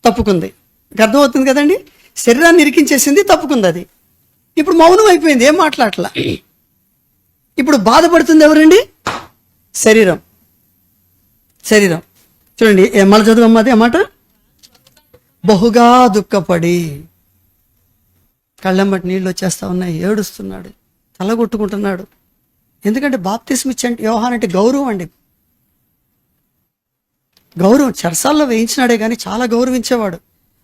తప్పుకుంది. అర్థమవుతుంది కదండి? శరీరాన్ని ఇరికించేసింది, తప్పుకుంది. అది ఇప్పుడు మౌనం అయిపోయింది, ఏం మాట్లాడట్లా. ఇప్పుడు బాధపడుతుంది ఎవరండి? శరీరం. చూడండి, మళ్ళీ చదువమ్మది అన్నమాట. బహుగా దుఃఖపడి కళ్ళెంబటి నీళ్ళు వచ్చేస్తా ఉన్నాయి, ఏడుస్తున్నాడు, తలగొట్టుకుంటున్నాడు. ఎందుకంటే బాప్తిస్మ ఇచ్చే యోహాన్ అంటే గౌరవం అండి. గౌరవం చెరసాల్లో వేయించినాడే కానీ చాలా గౌరవించేవాడు.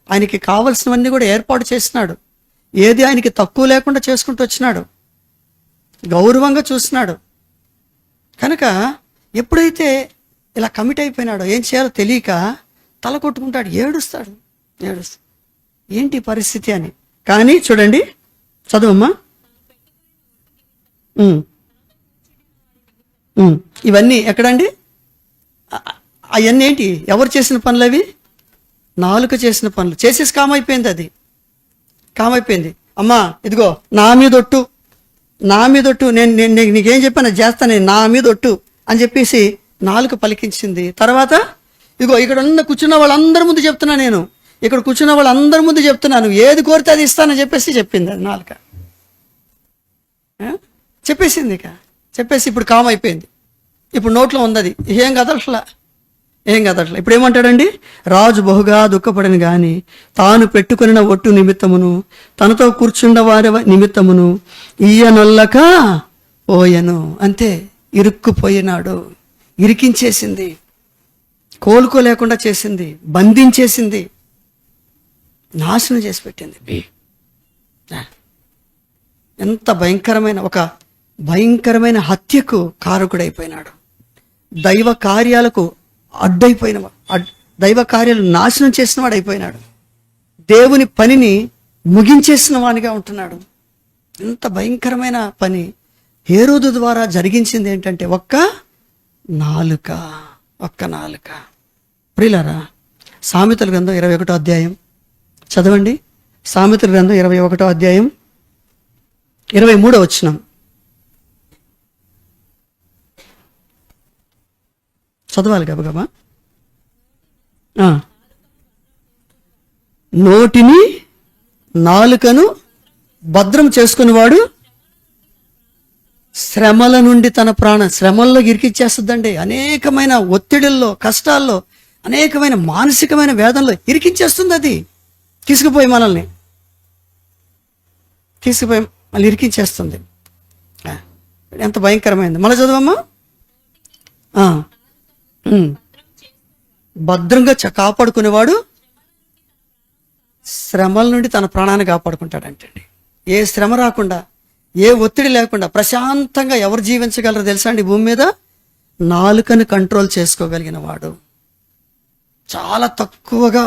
ఆయనకి కావలసినవన్నీ కూడా ఏర్పాటు చేసినాడు. ఏది ఆయనకి తక్కువ లేకుండా చేసుకుంటూ వచ్చినాడు, గౌరవంగా చూసినాడు. కనుక ఎప్పుడైతే ఇలా కమిట్ అయిపోయినాడో ఏం చేయాలో తెలియక తల కొట్టుకుంటాడు, ఏడుస్తాడు. ఏంటి పరిస్థితి అని. కానీ చూడండి, చదువమ్మా. ఇవన్నీ ఎక్కడండి? అవన్నీ ఏంటి? ఎవరు చేసిన పనులు అవి? నాలుక చేసిన పనులు. చేసేసి కామైపోయింది. అది కామైపోయింది. అమ్మా ఇదిగో నా మీద ఒట్టు, నేను నీకేం చెప్పాను చేస్తాను, నా మీద ఒట్టు అని చెప్పేసి నాలుక పలికించింది. తర్వాత ఇదిగో ఇక్కడ ఉన్న కూర్చున్న వాళ్ళందరి ముందు చెప్తున్నాను, నువ్వు ఏది కోరితే అది ఇస్తానని చెప్పేసింది అది నాలుక. చెప్పేసింది. చెప్పేసి ఇప్పుడు కామ్ అయిపోయింది. ఇప్పుడు నోట్లో ఉంది, అది ఏం కదలట్లా. ఇప్పుడు ఏమంటాడండి? రాజు బహుగా దుఃఖపడని గాని తాను పెట్టుకున్న ఒట్టు నిమిత్తమును తనతో కూర్చున్న వారి నిమిత్తమును ఈయనొల్లక పోయెను. అంతే, ఇరుక్కుపోయినాడు. ఇరికించేసింది, కోలుకోలేకుండా చేసింది, బంధించేసింది, నాశనం చేసి పెట్టింది. ఎంత భయంకరమైన హత్యకు కారకుడైపోయినాడు. దైవ కార్యాలకు దైవ కార్యాలు నాశనం చేసిన వాడు అయిపోయినాడు. దేవుని పనిని ముగించేసిన వాడిగా ఉంటున్నాడు. ఎంత భయంకరమైన పని. హేరోదు ద్వారా జరిగించింది ఏంటంటే ఒక్క నాలుక. ప్రియులారా, సామెతల గ్రంథం 21వ అధ్యాయం చదవండి. సామెతల గ్రంథం 21వ అధ్యాయం 23వ వచనం. చదవాలి గబగబా. నోటిని నాలుకను భద్రం చేసుకునేవాడు శ్రమల నుండి తన శ్రమల్లో ఇరికించేస్తుందండి. అనేకమైన ఒత్తిడుల్లో, కష్టాల్లో, అనేకమైన మానసికమైన వేదనలో ఇరికించేస్తుంది. అది తీసుకుపోయి మనల్ని మళ్ళీ ఇరికించేస్తుంది. ఎంత భయంకరమైంది. మళ్ళీ చదవమ్మా. భద్రంగా కాపాడుకునేవాడు శ్రమల నుండి తన ప్రాణాన్ని కాపాడుకుంటాడంటండి. ఏ శ్రమ రాకుండా, ఏ ఒత్తిడి లేకుండా ప్రశాంతంగా ఎవరు జీవించగలరో తెలుసా అండి భూమి మీద? నాలుకను కంట్రోల్ చేసుకోగలిగిన వాడు. చాలా తక్కువగా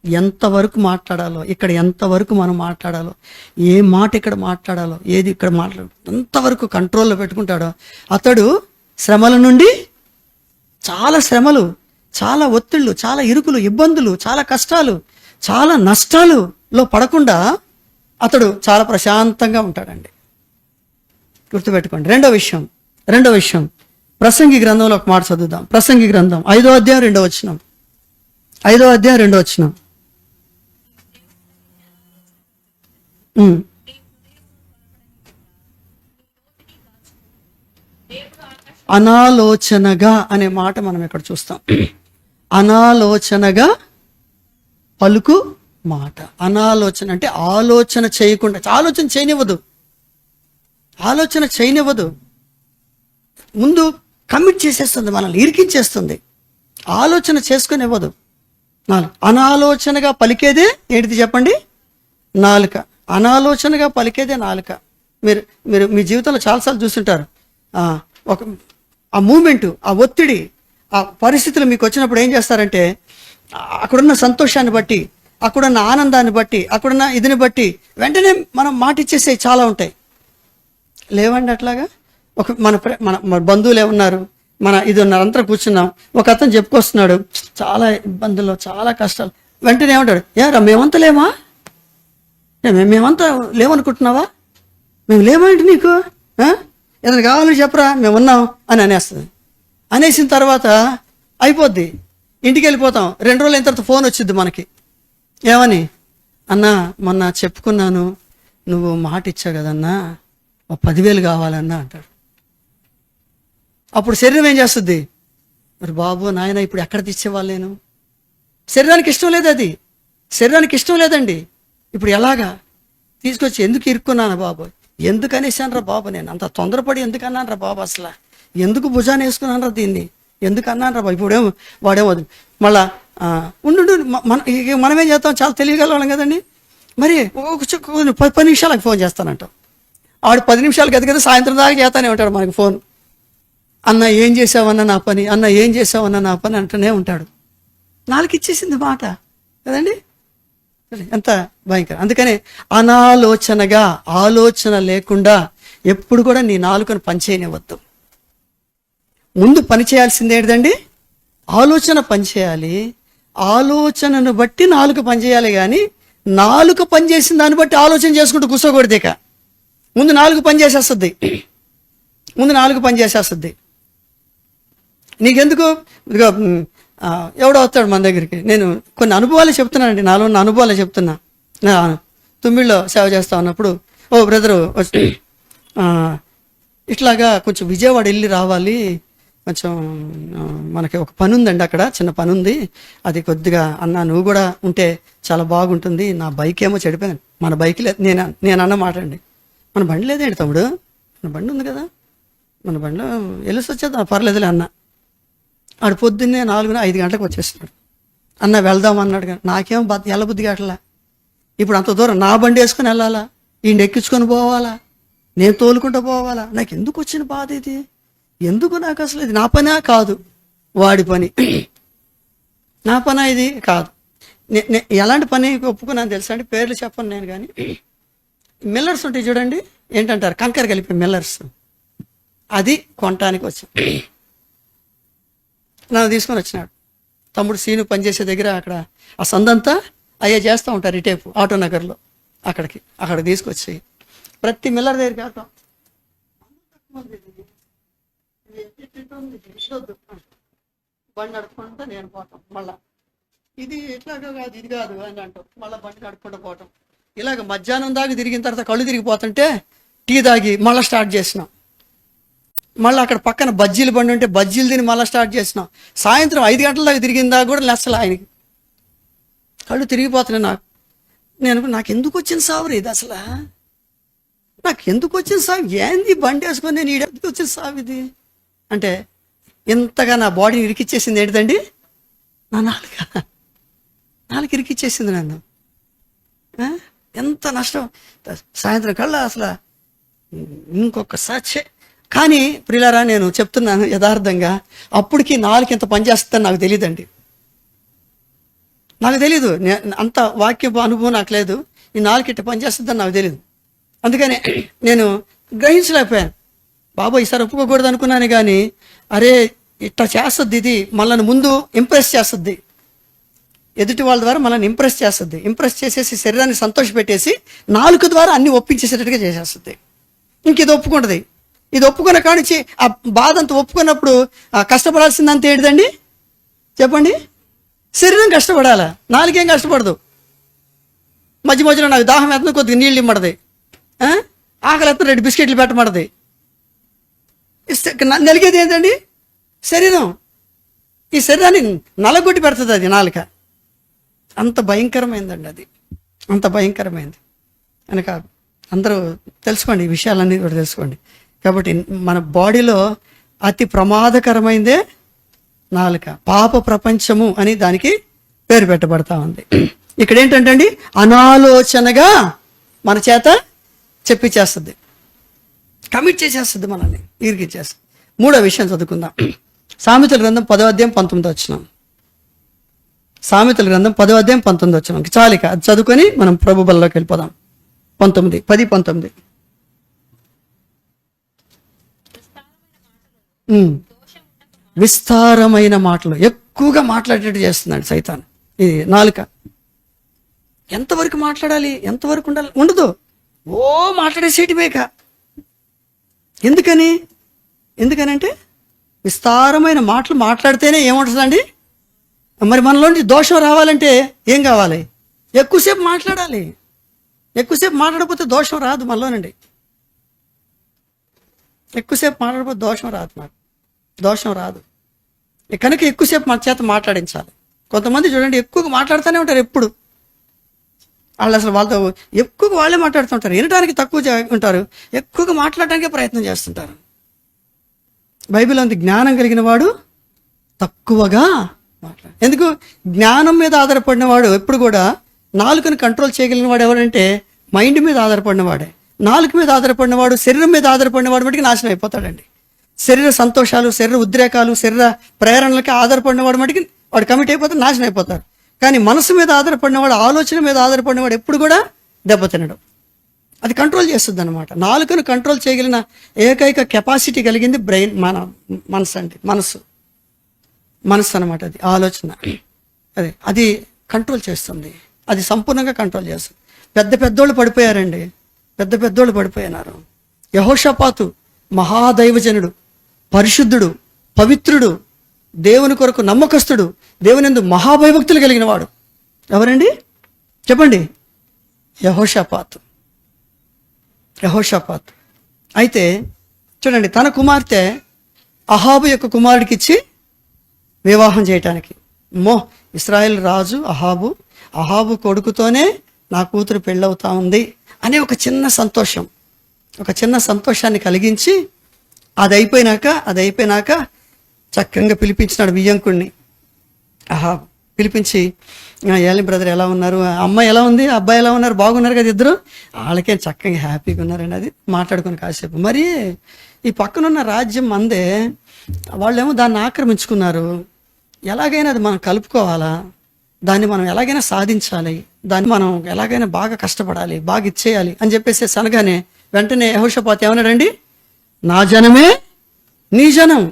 ఎంతవరకు మాట్లాడాలో, ఇక్కడ ఎంతవరకు మనం మాట్లాడాలో, ఏ మాట ఇక్కడ మాట్లాడాలో, ఏది ఇక్కడ అంతవరకు కంట్రోల్లో పెట్టుకుంటాడో అతడు శ్రమల నుండి, చాలా శ్రమలు, చాలా ఒత్తిళ్ళు, చాలా ఇరుకులు, ఇబ్బందులు, చాలా కష్టాలు, చాలా నష్టాలులో పడకుండా అతడు చాలా ప్రశాంతంగా ఉంటాడండి. గుర్తుపెట్టుకోండి. రెండో విషయం ప్రసంగి గ్రంథంలో ఒక మాట చదువుదాం. ప్రసంగి గ్రంథం 5వ అధ్యాయం 2వ వచనం. 5వ అధ్యాయం 2వ వచనం. అనాలోచనగా అనే మాట మనం ఇక్కడ చూస్తాం. అనాలోచనగా పలుకు మాట. అనాలోచన అంటే ఆలోచన చేయకుండా, ఆలోచన చేయనివ్వదు. ముందు కమిట్ చేసేస్తుంది, మనల్ని ఇరికించేస్తుంది, ఆలోచన చేసుకునివ్వదు. అనాలోచనగా పలికేదే ఏంటిది చెప్పండి? నాలుక. అనాలోచనగా పలికేదే నాలుక. మీరు మీ జీవితంలో చాలాసార్లు చూస్తుంటారు. ఆ మూమెంటు, ఆ ఒత్తిడి, ఆ పరిస్థితులు మీకు వచ్చినప్పుడు ఏం చేస్తారంటే, అక్కడున్న సంతోషాన్ని బట్టి, అక్కడున్న ఆనందాన్ని బట్టి, అక్కడున్న ఇదిని బట్టి వెంటనే మనం మాట ఇచ్చేసేవి చాలా ఉంటాయి. లేవండి అట్లాగా? మన బంధువులు ఏమన్నారు, మన ఇది ఉన్నారు, అంతా కూర్చున్నాం, ఒక అతను చెప్పుకొస్తున్నాడు చాలా ఇబ్బందుల్లో, చాలా కష్టాలు. వెంటనే ఏమంటాడు? ఏరా మేమంతా లేమా? మేమంతా లేవనుకుంటున్నావా? మేము లేమేంటి నీకు? ఏదైనా కావాలని చెప్పరా, మేము ఉన్నాం అని అనేస్తుంది. అనేసిన తర్వాత అయిపోద్ది, ఇంటికి వెళ్ళిపోతాం. 2 రోజులు అయిన తర్వాత ఫోన్ వచ్చింది మనకి. ఏమని? అన్నా మొన్న చెప్పుకున్నాను, నువ్వు మాట ఇచ్చావు కదన్నా, 10,000 కావాలన్నా అంటాడు. అప్పుడు శరీరం ఏం చేస్తుంది? మరి బాబు నాయన ఇప్పుడు ఎక్కడ తెచ్చేవాళ్ళు నేను? శరీరానికి ఇష్టం లేదు, అది శరీరానికి ఇష్టం లేదండి. ఇప్పుడు ఎలాగా తీసుకొచ్చి ఎందుకు ఇరుక్కున్నాను బాబు, ఎందుకు అనేసాను రా బాబు, నేను అంత తొందరపడి ఎందుకు అన్నాను రా బాబు, అసలు ఎందుకు భుజాన్ని వేసుకున్నాను రా దీన్ని, ఎందుకు అన్నాను రా బాబు. ఇప్పుడేమో వాడేమో మళ్ళా మనమేం చేస్తాం, చాలా తెలియగలం కదండి. మరి ఒక 10 నిమిషాలకు ఫోన్ చేస్తానంటాం. ఆడు 10 నిమిషాలకి ఎదగదు, సాయంత్రం దాకా చేస్తానే ఉంటాడు మనకి ఫోన్. అన్న ఏం చేసావన్నా నా పని, అన్న ఏం చేసావన్నా నా పని అంటూనే ఉంటాడు. నాలుగు ఇచ్చేసింది మాట కదండి. ఎంత భయంకరం. అందుకనే అనాలోచనగా, ఆలోచన లేకుండా ఎప్పుడు కూడా నీ నాలుకను పనిచేయనివ్వద్దు. ముందు పని చేయాల్సింది ఏంటండి? ఆలోచన పనిచేయాలి. ఆలోచనను బట్టి నాలుక పనిచేయాలి. కానీ నాలుక పనిచేసిన దాన్ని బట్టి ఆలోచన చేసుకుంటూ కూర్చోకూడదు. ఇక ముందు నాలుగు పని చేసేస్తుంది. నీకెందుకు? ఇదిగో ఎవడో వస్తాడు మన దగ్గరికి. నేను కొన్ని అనుభవాలు చెప్తున్నానండి, నాలో ఉన్న అనుభవాలు చెప్తున్నా. తుమ్మిళ్ళలో సేవ చేస్తా ఉన్నప్పుడు, ఓ బ్రదరు ఇట్లాగా కొంచెం విజయవాడ వెళ్ళి రావాలి, కొంచెం మనకి ఒక పని ఉందండి, అక్కడ చిన్న పని ఉంది, అది కొద్దిగా అన్న నువ్వు కూడా ఉంటే చాలా బాగుంటుంది, నా బైక్ ఏమో చెడిపోయింది. మన బైక్ లేదు. నేను అన్న మాట అండి, మన బండి లేదేంటి తమ్ముడు, మన బండి ఉంది కదా, మన బండిలో వెళ్ళి వచ్చేద్దాం పర్లేదులే అన్న. ఆడు పొద్దున్నే 4-5 గంటలకు వచ్చేస్తున్నాడు. అన్న వెళ్దాం అన్నాడు. కానీ నాకేమో ఎల్లబుద్ధిగా అట్లా, ఇప్పుడు అంత దూరం నా బండి వేసుకొని వెళ్ళాలా, ఈయన ఎక్కించుకొని పోవాలా, నేను తోలుకుంటూ పోవాలా, నాకు ఎందుకు వచ్చిన బాధ ఇది, ఎందుకు నాకు అసలు ఇది నా పనే కాదు, వాడి పని. నా పని ఇది కాదు. ఎలాంటి పని ఒప్పుకున్నాను తెలుసా అండి, పేర్లు చెప్పను నేను. కానీ మిల్లర్స్ ఉంటాయి చూడండి, ఏంటంటారు కంకర కలిపి మిల్లర్స్, అది కొనటానికి వచ్చాను. నన్ను తీసుకొని వచ్చినాడు. తమ్ముడు సీను పనిచేసే దగ్గర అక్కడ ఆ సందంతా అయ్యే చేస్తూ ఉంటారు ఇటేపు ఆటో నగర్లో. అక్కడ తీసుకొచ్చి ప్రతి మిల్లర్ దగ్గరికి వెళ్తాం. బండి నడుపుకుంటా నేను పోతాం. మళ్ళా ఇది ఎట్లాగో కాదు, ఇది కాదు అని అంటాం. మళ్ళీ బండి నడుపుకుంటూ పోవటం. ఇలాగ మధ్యాహ్నం దాకా తిరిగిన తర్వాత కళ్ళు తిరిగిపోతుంటే టీ తాగి మళ్ళీ స్టార్ట్ చేసినాం. మళ్ళీ అక్కడ పక్కన బజ్జీలు బండి ఉంటే బజ్జీలు తిని మళ్ళీ స్టార్ట్ చేసినాం. సాయంత్రం 5 గంటల దాకా తిరిగిన దాకా కూడా లెస్సలు ఆయనకి. కళ్ళు తిరిగిపోతున్నాయి నాకు ఎందుకు వచ్చిన సావు ఇది అసలు? నాకు ఎందుకు వచ్చిన సాగు? ఏంది బండి వేసుకొని నేను ఈడెందుకు వచ్చిన సాగు ఇది అంటే ఇంతగా నా బాడీని ఇరికిచ్చేసింది ఏంటిదండి? నా నాలుక ఇరికిచ్చేసింది నన్ను. ఎంత నష్టం. సాయంత్రం కల్లా అసలు ఇంకొకసారి. కానీ ప్రియులారా, నేను చెప్తున్నాను యథార్థంగా, అప్పటికి నాలుక ఇంత పనిచేస్తుందని నాకు తెలియదండి. నాకు తెలీదు, అంత వాక్య అనుభవం నాకు లేదు. ఈ నాలుక ఇట్ట పనిచేస్తుందని నాకు తెలియదు. అందుకని నేను గ్రహించలేకపోయాను. బాబా ఈసారి ఒప్పుకోకూడదు అనుకున్నాను, కానీ అరే ఇట్లా చేస్తుంది, ఇది మనల్ని ముందు ఇంప్రెస్ చేస్తుంది, ఎదుటి వాళ్ళ ద్వారా మనల్ని ఇంప్రెస్ చేస్తుంది. ఇంప్రెస్ చేసేసి శరీరాన్ని సంతోషపెట్టేసి నాలుక ద్వారా అన్ని ఒప్పించేసేటట్టుగా చేసేస్తుంది. ఇంక ఇది ఒప్పుకుంటుంది. ఇది ఒప్పుకున్న కానించి ఆ బాధ అంతా ఒప్పుకున్నప్పుడు కష్టపడాల్సిందంత ఏంటిదండి చెప్పండి? శరీరం కష్టపడాలా, నాలుగేం కష్టపడదు. మధ్య మధ్యలో నాకు దాహం ఎత్తున కొద్దిగా నీళ్ళు ఇమ్మడది, ఆకలి ఎత్తున 2 బిస్కెట్లు పెట్టమడది. నలిగేది ఏంటండి? శరీరం. ఈ శరీరాన్ని నలగొట్టి పెడుతుంది అది నాలుక. అంత భయంకరమైందండి అది, అంత భయంకరమైంది. కనుక అందరూ తెలుసుకోండి, ఈ విషయాలన్నీ కూడా తెలుసుకోండి. కాబట్టి మన బాడీలో అతి ప్రమాదకరమైందే నాలుక. పాప ప్రపంచము అని దానికి పేరు పెట్టబడతా ఉంది. ఇక్కడ ఏంటంటే అండి, అనాలోచనగా మన చేత చెప్పించేస్తుంది, కమిట్ చేసేస్తుంది, మనల్ని ఇరికిచ్చేస్తుంది. 3వ విషయం చదువుకుందాం. సామెతల గ్రంథం 10వ అధ్యాయం 19వ వచనం. సామెతల గ్రంథం 10వ అధ్యాయం 19వ వచనం. చాలిక అది చదువుకొని మనం ప్రభు బల్లోకి వెళ్ళిపోదాం. 10:19. విస్తారమైన మాటలు, ఎక్కువగా మాట్లాడేటట్టు చేస్తున్నాడు సైతాన్. ఇది నాలుక. ఎంతవరకు మాట్లాడాలి, ఎంతవరకు ఉండాలి? ఉండదు. మాట్లాడేసేటివేక. ఎందుకనంటే విస్తారమైన మాటలు మాట్లాడితేనే ఏముంటుందండి? మరి మనలోంచి దోషం రావాలంటే ఏం కావాలి? ఎక్కువసేపు మాట్లాడాలి. ఎక్కువసేపు మాట్లాడకపోతే దోషం రాదు మనలోనండి. ఎక్కువసేపు మాట్లాడకపోతే దోషం రాదు, నాకు దోషం రాదు. కనుక ఎక్కువసేపు మన చేత మాట్లాడించాలి. కొంతమంది చూడండి, ఎక్కువగా మాట్లాడుతూనే ఉంటారు. ఎప్పుడు వాళ్ళు అసలు వాళ్ళతో ఎక్కువగా వాళ్ళే మాట్లాడుతుంటారు. వినడానికి తక్కువ ఉంటారు, ఎక్కువగా మాట్లాడటానికే ప్రయత్నం చేస్తుంటారు. బైబిల్ అంత జ్ఞానం కలిగిన వాడు తక్కువగా మాట్లాడు. ఎందుకు? జ్ఞానం మీద ఆధారపడిన వాడు ఎప్పుడు కూడా నాలుకను కంట్రోల్ చేయగలిగిన వాడు ఎవరంటే మైండ్ మీద ఆధారపడిన వాడే. నాలుక మీద ఆధారపడిన వాడు, శరీరం మీద ఆధారపడిన వాడు మటుకు నాశనం అయిపోతాడండి. శరీర సంతోషాలు, శరీర ఉద్రేకాలు, శరీర ప్రేరణలకి ఆధారపడిన వాడు మటుకు వాడు కమిట్ అయిపోతాడు, నాశనం అయిపోతాడు. కానీ మనసు మీద ఆధారపడినవాడు, ఆలోచన మీద ఆధారపడినవాడు ఎప్పుడు కూడా దెబ్బతినడం. అది కంట్రోల్ చేస్తుంది అనమాట. నాలుకను కంట్రోల్ చేయగలిగిన ఏకైక కెపాసిటీ కలిగింది బ్రెయిన్, మన మనసు అండి. మనసు అనమాట. అది ఆలోచన, అది కంట్రోల్ చేస్తుంది. అది సంపూర్ణంగా కంట్రోల్ చేస్తుంది. పెద్దోళ్ళు పడిపోయారండి, పెద్దోళ్ళు పడిపోయినారు. యెహోషాపాతు మహాదైవజనుడు, పరిశుద్ధుడు, పవిత్రుడు, దేవుని కొరకు నమ్మకస్తుడు, దేవుని యందు మహాభయభక్తులు కలిగిన వాడు ఎవరండి చెప్పండి? యెహోషాపాతు. అయితే చూడండి, తన కుమార్తె అహాబు యొక్క కుమారుడికి ఇచ్చి వివాహం చేయటానికి, ఇశ్రాయేల్ రాజు అహాబు కొడుకుతోనే నా కూతురు పెళ్ళవుతా ఉంది అనే ఒక చిన్న సంతోషాన్ని కలిగించి అది అయిపోయినాక చక్కగా పిలిపించినాడు వియ్యంకుడిని. పిలిపించి, ఏలి బ్రదర్ ఎలా ఉన్నారు, అమ్మాయి ఎలా ఉంది, అబ్బాయి ఎలా ఉన్నారు, బాగున్నారు కదా ఇద్దరు? వాళ్ళకే చక్కగా హ్యాపీగా ఉన్నారండి. అది మాట్లాడుకుని కాసేపు. మరి ఈ పక్కనున్న రాజ్యం మందే, వాళ్ళేమో దాన్ని ఆక్రమించుకున్నారు. ఎలాగైనా అది మనం కలుపుకోవాలా, దాన్ని మనం ఎలాగైనా సాధించాలి, దాన్ని మనం ఎలాగైనా బాగా కష్టపడాలి, బాగా ఇచ్చేయాలి అని చెప్పేసి అనగానే వెంటనే యెహోషాపాతు ఏమన్నాడండి? నా జనమే నీ జనం,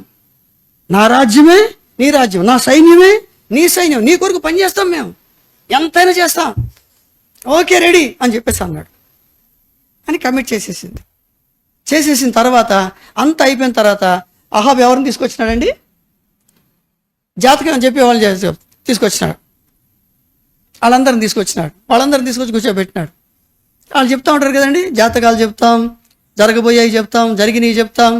నా రాజ్యమే నీ రాజ్యం, నా సైన్యమే నీ సైన్యం, నీ కొరకు పని చేస్తాం మేము, ఎంతైనా చేస్తాం, ఓకే రెడీ అని చెప్పేసి అన్నాడు అని కమిట్ చేసేసింది. చేసేసిన తర్వాత అంత అయిపోయిన తర్వాత అహాబ్ ఎవరిని తీసుకొచ్చినాడండి? జాతకం అని చెప్పి వాళ్ళు తీసుకొచ్చినాడు. వాళ్ళందరిని తీసుకొచ్చినాడు. వాళ్ళందరిని తీసుకొచ్చి కూర్చోబెట్టినాడు. వాళ్ళు చెప్తా ఉంటారు కదండి, జాతకాలు చెప్తాం, జరగబోయేవి చెప్తాం, జరిగినవి చెప్తాం,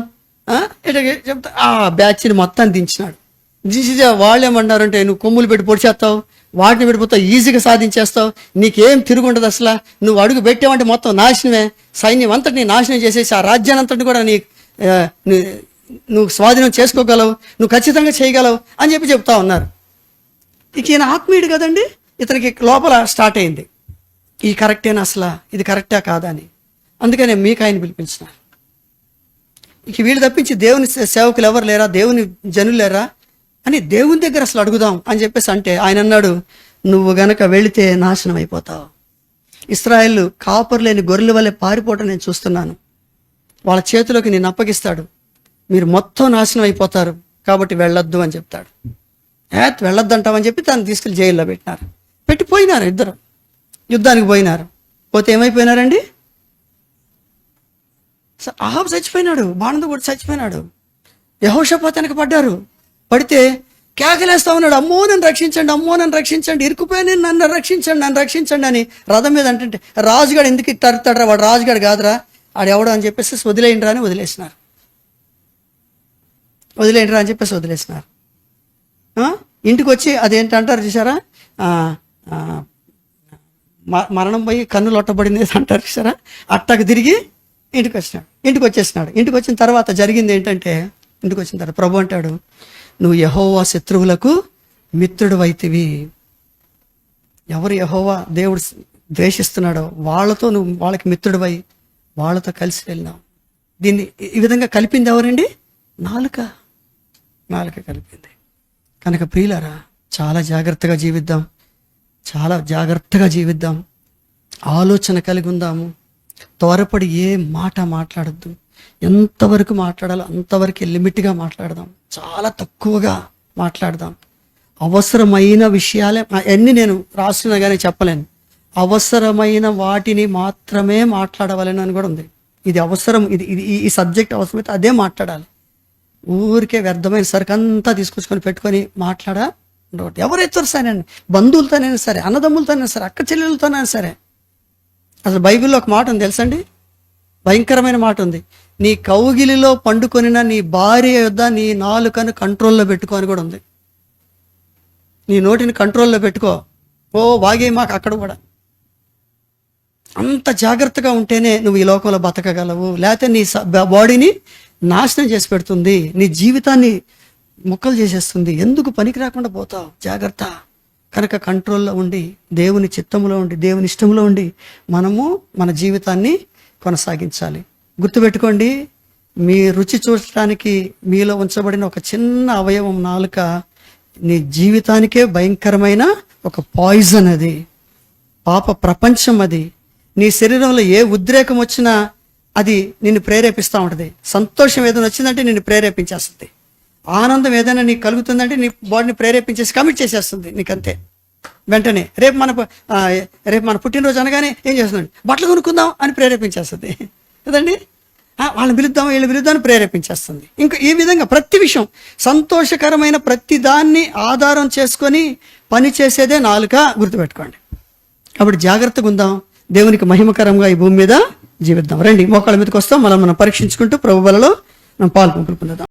ఇట్లా చెప్తా. ఆ బ్యాచ్ని మొత్తాన్ని దించినాడు. దించి వాళ్ళు ఏమన్నారంటే, నువ్వు కొమ్ములు పెట్టి పొడిచేస్తావు, వాటిని పెట్టిపోతావు, ఈజీగా సాధించేస్తావు, నీకేం తిరుగుండదు అసలు, నువ్వు అడుగు పెట్టావంటే మొత్తం నాశనమే, సైన్యం అంతటిని నాశనం చేసేసి ఆ రాజ్యాన్ని అంతటిని కూడా నువ్వు స్వాధీనం చేసుకోగలవు, నువ్వు ఖచ్చితంగా చేయగలవు అని చెప్పి చెప్తా ఉన్నారు. ఇక ఈయన ఆత్మీయుడు కదండి, ఇతనికి లోపల స్టార్ట్ అయింది, ఈ కరెక్టేనా అసలు, ఇది కరెక్టా కాదా అని. అందుకనే మీకు ఆయన పిలిపించిన. ఇక వీళ్ళు తప్పించి దేవుని సేవకులు ఎవరు లేరా, దేవుని జనులు లేరా అని దేవుని దగ్గర అసలు అడుగుదాం అని చెప్పేసి అంటే ఆయన అన్నాడు, నువ్వు గనక వెళితే నాశనం అయిపోతావు. ఇశ్రాయేలు కాపరు లేని గొర్రెల వల్లే పారిపోవటం నేను చూస్తున్నాను. వాళ్ళ చేతిలోకి నేను అప్పగిస్తాడు, మీరు మొత్తం నాశనం అయిపోతారు, కాబట్టి వెళ్ళొద్దు అని చెప్తాడు. వెళ్ళొద్దు అంటామని చెప్పి తను తీసుకెళ్ళి జైల్లో పెట్టినారు. పెట్టిపోయినారు, ఇద్దరు యుద్ధానికి పోయినారు. పోతే ఏమైపోయినారండి? అహాబు చచ్చిపోయినాడు, బాణంతో కూడా చచ్చిపోయినాడు. యెహోషాపాతు వెనక పడ్డారు. పడితే కేకలేస్తా ఉన్నాడు, అమ్మో నన్ను రక్షించండి, అమ్మో నన్ను రక్షించండి, ఇరుక్కుపోయి నన్ను రక్షించండి, నన్ను రక్షించండి అని రథం మీద అంటే రాజుగాడు ఎందుకు తరుతాడరా, వాడు రాజుగాడు కాదురా, ఆడెవడో అని చెప్పేసి వదిలేయండిరా అని వదిలేసినారు. వదిలేయండిరా అని చెప్పేసి వదిలేసినారు. ఇంటికి వచ్చి అదేంటంటారు చూసారా, మరణం పోయి కన్ను లొట్టబడింది అంటారు చూసారా, అట్టకు తిరిగి ఇంటికి వచ్చినాడు. ఇంటికి వచ్చేసినాడు. ఇంటికి వచ్చిన తర్వాత జరిగింది ఏంటంటే, ఇంటికి వచ్చిన తర్వాత ప్రభు అంటాడు, నువ్వు యెహోవా శత్రువులకు మిత్రుడు అయితివి. ఎవరు యెహోవా దేవుడు ద్వేషిస్తున్నాడో వాళ్ళతో నువ్వు వాళ్ళకి మిత్రుడివై వాళ్ళతో కలిసి వెళ్ళినావు. దీన్ని ఈ విధంగా కలిపింది ఎవరండి? నాలుక కలిపింది. కనుక ప్రియులారా, చాలా జాగ్రత్తగా జీవిద్దాం, చాలా జాగ్రత్తగా జీవిద్దాం, ఆలోచన కలిగి ఉందాము. త్వరపడి ఏ మాట మాట్లాడద్దు. ఎంతవరకు మాట్లాడాలో అంతవరకు లిమిట్గా మాట్లాడదాం, చాలా తక్కువగా మాట్లాడదాం. అవసరమైన విషయాలే అన్నీ నేను రాస్తున్నా కానీ చెప్పలేను. అవసరమైన వాటిని మాత్రమే మాట్లాడవాలని అని కూడా ఉంది. ఇది అవసరం, ఇది ఈ సబ్జెక్ట్ అవసరమైతే అదే మాట్లాడాలి. ఊరికే వ్యర్థమైన సరికంతా తీసుకొచ్చుకొని పెట్టుకొని మాట్లాడా ఉండవద్దు. ఎవరైతే సరే, బంధువులతోనైనా సరే, అన్నదమ్ములతోనైనా సరే, అక్క చెల్లెలతోనైనా సరే. అసలు బైబిల్లో ఒక మాట ఉంది తెలుసండి, భయంకరమైన మాట ఉంది, నీ కౌగిలిలో పండుకొనిన నీ భార్య యొద్ద నీ నాలుకను కంట్రోల్లో పెట్టుకో అని కూడా ఉంది. నీ నోటిని కంట్రోల్లో పెట్టుకో, బాగే మాకు అక్కడ కూడా. అంత జాగ్రత్తగా ఉంటేనే నువ్వు ఈ లోకంలో బతకగలవు. లేకపోతే నీ బాడీని నాశనం చేసి పెడుతుంది, నీ జీవితాన్ని ముక్కలు చేసేస్తుంది, ఎందుకు పనికి రాకుండా పోతావు. జాగ్రత్త. కనుక కంట్రోల్లో ఉండి, దేవుని చిత్తంలో ఉండి, దేవుని ఇష్టంలో ఉండి మనము మన జీవితాన్ని కొనసాగించాలి. గుర్తుపెట్టుకోండి, మీ రుచి చూడటానికి మీలో ఉంచబడిన ఒక చిన్న అవయవం నాలుక నీ జీవితానికే భయంకరమైన ఒక పాయిజన్. అది పాప ప్రపంచం. అది నీ శరీరంలో ఏ ఉద్రేకం వచ్చినా అది నిన్ను ప్రేరేపిస్తూ ఉంటుంది. సంతోషం ఏదైనా వచ్చిందంటే నిన్ను ప్రేరేపించేస్తుంది. ఆనందం ఏదైనా నీకు కలుగుతుందంటే నీ బాడీని ప్రేరేపించేసి కమిట్ చేసేస్తుంది నీకంతే. వెంటనే రేపు మన పుట్టినరోజు అనగానే ఏం చేస్తుంది, బట్టలు కొనుక్కుందాం అని ప్రేరేపించేస్తుంది కదండి. వాళ్ళని పిలుద్దాం, వీళ్ళు పిలుద్దాం అని ప్రేరేపించేస్తుంది. ఇంకా ఈ విధంగా ప్రతి విషయం, సంతోషకరమైన ప్రతి దాన్ని ఆధారం చేసుకొని పని చేసేదే నాలుక. గుర్తుపెట్టుకోండి. కాబట్టి జాగ్రత్తగా ఉందాం, దేవునికి మహిమకరంగా ఈ భూమి మీద జీవిద్దాం. రండి, మోకాళ్ళ మీదకి వస్తాం, మనం పరీక్షించుకుంటూ ప్రభు బలలో మనం పాలు పొందుకుందాం.